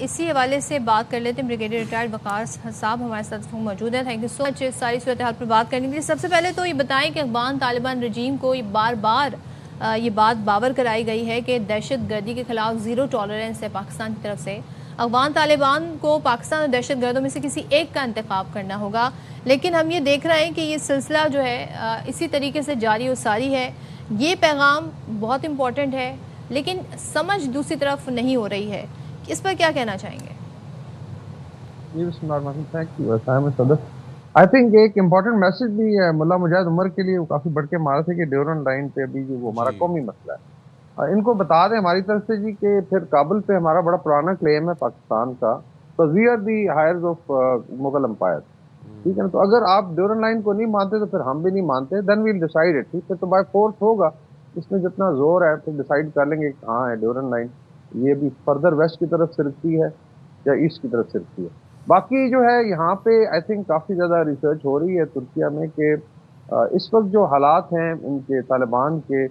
इसी हवाले से बात कर लेते हैं। ब्रिगेडियर रिटायर्ड वकार साहब हमारे साथ मौजूद हैं। थैंक यू सो मच सारी सूरत हाल पर बात करने के लिए। सबसे पहले तो ये बताएं कि अफगान तालिबान रजीम को बार बार ये बात बावर कराई गई है कि दहशतगर्दी के खिलाफ ज़ीरो टॉलरेंस है पाकिस्तान की तरफ से। अफगान तालिबान को पाकिस्तान और दहशतगर्दों में से किसी एक का इंतखाब करना होगा, लेकिन हम ये देख रहे हैं कि ये सिलसिला जो है इसी तरीके से जारी और सारी है। ये पैगाम बहुत इम्पोर्टेंट है, लेकिन समझ दूसरी तरफ नहीं हो रही है। इस पर क्या कहना चाहेंगे? आई थिंक एक इम्पोर्टेंट मैसेज भी है मुल्ला मुजाहिद उमर के लिए, वो काफ़ी बढ़ के मारा थे कि ड्यूरन लाइन पे अभी जो वो हमारा कौमी मसला है, इनको बता दें हमारी तरफ से जी कि फिर काबुल पे हमारा बड़ा पुराना क्लेम है पाकिस्तान का, तो we are the heirs of Mughal empire, ठीक है ना। तो अगर आप ड्यूरन लाइन को नहीं मानते तो फिर हम भी नहीं मानते, देन वील डिसाइड इट, ठीक है। तो बाय फोर्स होगा, इसमें जितना जोर है फिर डिसाइड कर लेंगे कहाँ है ड्यूरन लाइन, ये भी फर्दर वेस्ट की तरफ सिरकती है या ईस्ट की तरफ सिरकती है। बाकी जो है यहाँ पे आई थिंक काफ़ी ज़्यादा रिसर्च हो रही है तुर्किया में कि इस वक्त जो हालात हैं इनके तालिबान के,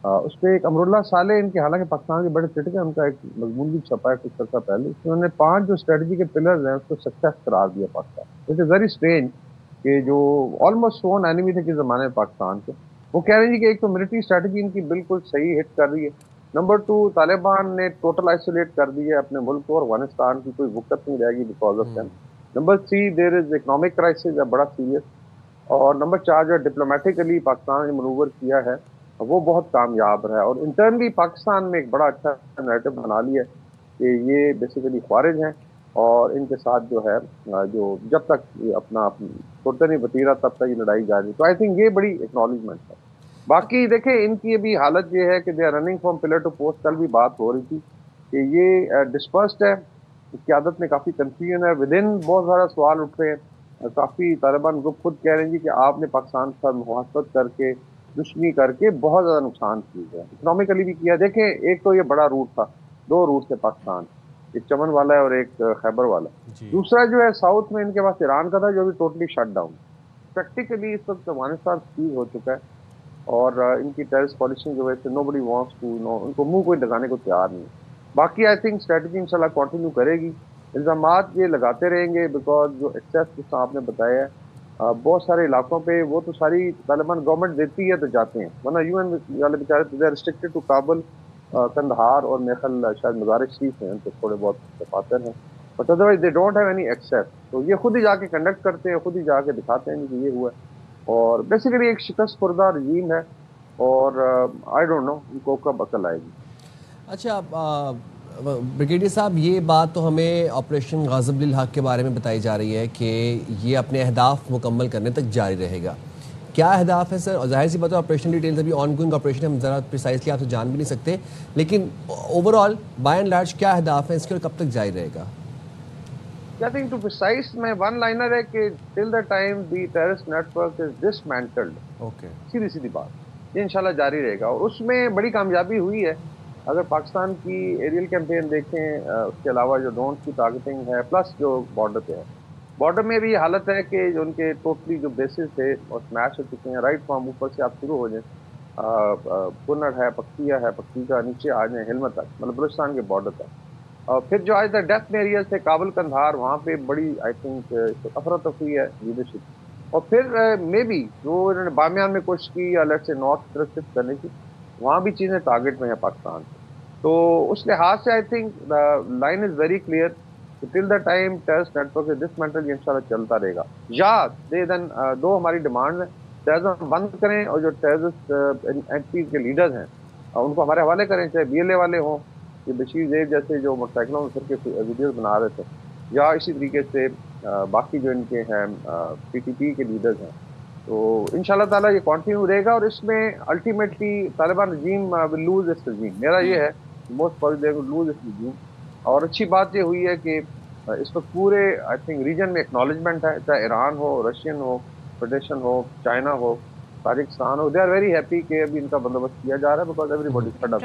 उस पर एक अमरुल्लाह साले इनके, हालांकि पाकिस्तान के बड़े क्रिटिक हैं, उनका एक मजमून भी छपा है कुछ अर्सा पहले, उन्होंने 5 जो स्ट्रेटजी के पिलर्स हैं उसको सक्सेस करार दिया Pakistan. It is very strange कि जो ऑलमोस्ट सोन एनिमी थे किस ज़माने में पाकिस्तान के, वो कह रहे हैं कि एक तो मिलिट्री स्ट्रेटजी इनकी बिल्कुल सही हिट कर रही है, नंबर 2 तालिबान ने टोटल आइसोलेट कर दी है अपने मुल्क को और अफगानिस्तान की कोई वुकत नहीं रहेगी because of them. Number 3 there is economic crisis है बड़ा सीरियस, और नंबर 4 जो डिप्लोमेटिकली पाकिस्तान ने मनूवर किया है वो बहुत कामयाब रहा है, और इंटरनली पाकिस्तान में एक बड़ा अच्छा नैरेटिव बना लिया है कि ये बेसिकली ख्वारिज हैं और इनके साथ जो है जो जब तक अपना छोड़ते नहीं वतीरा तब तक ये लड़ाई जारी। तो आई थिंक ये बड़ी एक्नॉलेजमेंट है। बाकी देखें इनकी अभी हालत ये है कि they are running from pillar to post. कल भी बात हो रही थी कि ये डिस्पर्स्ड है, क़यादत में काफ़ी कंफ्यूजन है, विद इन बहुत सारा सवाल उठ रहे हैं। काफ़ी तालिबान ग्रुप खुद कह रहे हैं कि आपने पाकिस्तान के साथ मुहासबत करके दुश्मनी करके बहुत ज़्यादा नुकसान किया है, इकनॉमिकली भी किया। देखें एक तो ये बड़ा रूट था, 2 रूट थे पाकिस्तान, एक चमन वाला है और एक खैबर वाला। दूसरा जो है साउथ में इनके पास ईरान का था जो भी टोटली शट डाउन। प्रैक्टिकली इस वक्त अफगानिस्तान सीज हो चुका है और इनकी टेररिस्ट पॉलिसी की वजह से नोबडी वांट्स टू नो, उनको मुंह कोई लगाने को तैयार नहीं। बाकी आई थिंक स्ट्रेटजी इंशाल्लाह कंटिन्यू करेगी, इल्ज़ामात ये लगाते रहेंगे बिकॉज जो एक्सेस जिस आपने बताया है बहुत सारे इलाकों पे वो तो सारी तालिबान गवर्नमेंट देती है तो जाते हैं, वरना यूएन वाले बेचारे they are restricted to Kabul, Kandahar और मेखल शायद मज़ार शरीफ हैं, उनको थोड़े बहुत दफातर हैं, but otherwise they don't have any access. तो ये खुद ही जाके कंडक्ट करते हैं, खुद ही जाके दिखाते हैं कि ये हुआ है, और बेसिकली एक शिकस्त खुर्दा रजीम है और आई डोंट नो इनको कब अकल आएगी। अच्छा ब्रिगेडियर साहब, ये बात तो हमें ऑपरेशन गाज़िब लिल हक़ के बारे में बताई जा रही है कि ये अपने अहदाफ मुकम्मल करने तक जारी रहेगा। क्या अहदाफ है सर? और जाहिर सी बात है ऑपरेशन डिटेल्स अभी ऑनगोइंग ऑपरेशन हम ज़रा प्रिसाइसली आपसे जान भी नहीं सकते, लेकिन ओवरऑल बाय एंड लार्ज क्या अहदाफ है इसके और कब तक जारी रहेगा? I think to precise में वन लाइनर है कि till the time the terrorist network is dismantled, okay, सीधी बात ये इंशाल्लाह जारी रहेगा। और उसमें बड़ी कामयाबी हुई है। अगर पाकिस्तान की एरियल कैंपेन देखें, उसके अलावा जो ड्रोन की टारगेटिंग है, प्लस जो बॉर्डर पे है, बॉर्डर में भी हालत है कि जो उनके टोटली जो बेसिस थे और स्मैश हो चुके हैं। राइट फ्रॉम ऊपर से आप शुरू हो जाएं, कुन्नड़ है, पक्तिया है, पक्तिका नीचे आ जाएं हिलमत तक, मतलब बलूचिस्तान के बॉर्डर तक। और फिर जो आज तक डेथ एरिया से काबुल कंधार, वहाँ पे बड़ी आई थिंक अफरा तफरी है लीडरशिप। और फिर मे बी जो इन्होंने बामियान में कोशिश की या लेट्स से नॉर्थ तरफ शिफ्ट करने की, वहाँ भी चीज़ें टारगेट में है पाकिस्तान। तो उस लिहाज से I think the line is very clear, till the time terrorist network is dismantle, इंशाल्लाह चलता रहेगा। या देन दो हमारी डिमांड है, टेररिज्म बंद करें और जो टेररिस्ट एंटिटीज के लीडर्स हैं उनको हमारे हवाले करें, चाहे BLA वाले हों, ये बशीर ज़ैद जैसे जो मोटरसाइकिलों में फिर के वीडियोस बना रहे थे, या इसी तरीके से बाकी जो इनके हैं PTP के लीडर्स हैं। तो इंशाल्लाह ताला ये कंटिन्यू रहेगा और इसमें ultimately Taliban regime will lose its regime. मेरा ये है most probably they will lose its regime. और अच्छी बात ये हुई है कि इस वक्त पूरे आई थिंक रीजन में एक्नॉलेजमेंट है, चाहे ईरान हो, रशियन हो, फेडरेशन हो, चाइना हो, पाकिस्तान हो, दे आर वेरी हैप्पी कि अभी इनका बंदोबस्त किया जा रहा है बिकॉज एवरीबॉडी फेड अप।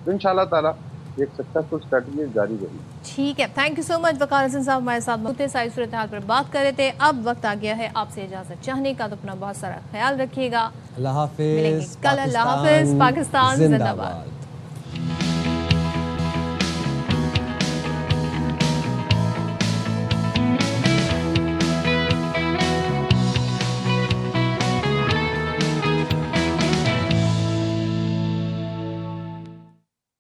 तो इंशाल्लाह ताला एक सक्सेसफुल स्ट्रेटजी जारी रहेगी। ठीक है, थैंक यू सो मच। वकार हसन साहब हमारे साथ मौजूद थे, सारी सूरत हाल पर बात कर रहे थे। अब वक्त आ गया है आपसे इजाजत चाहने का, तो अपना बहुत सारा ख्याल रखिएगा। अल्लाह हाफिज। कल अल्लाह हाफिज। पाकिस्तान जिंदाबाद।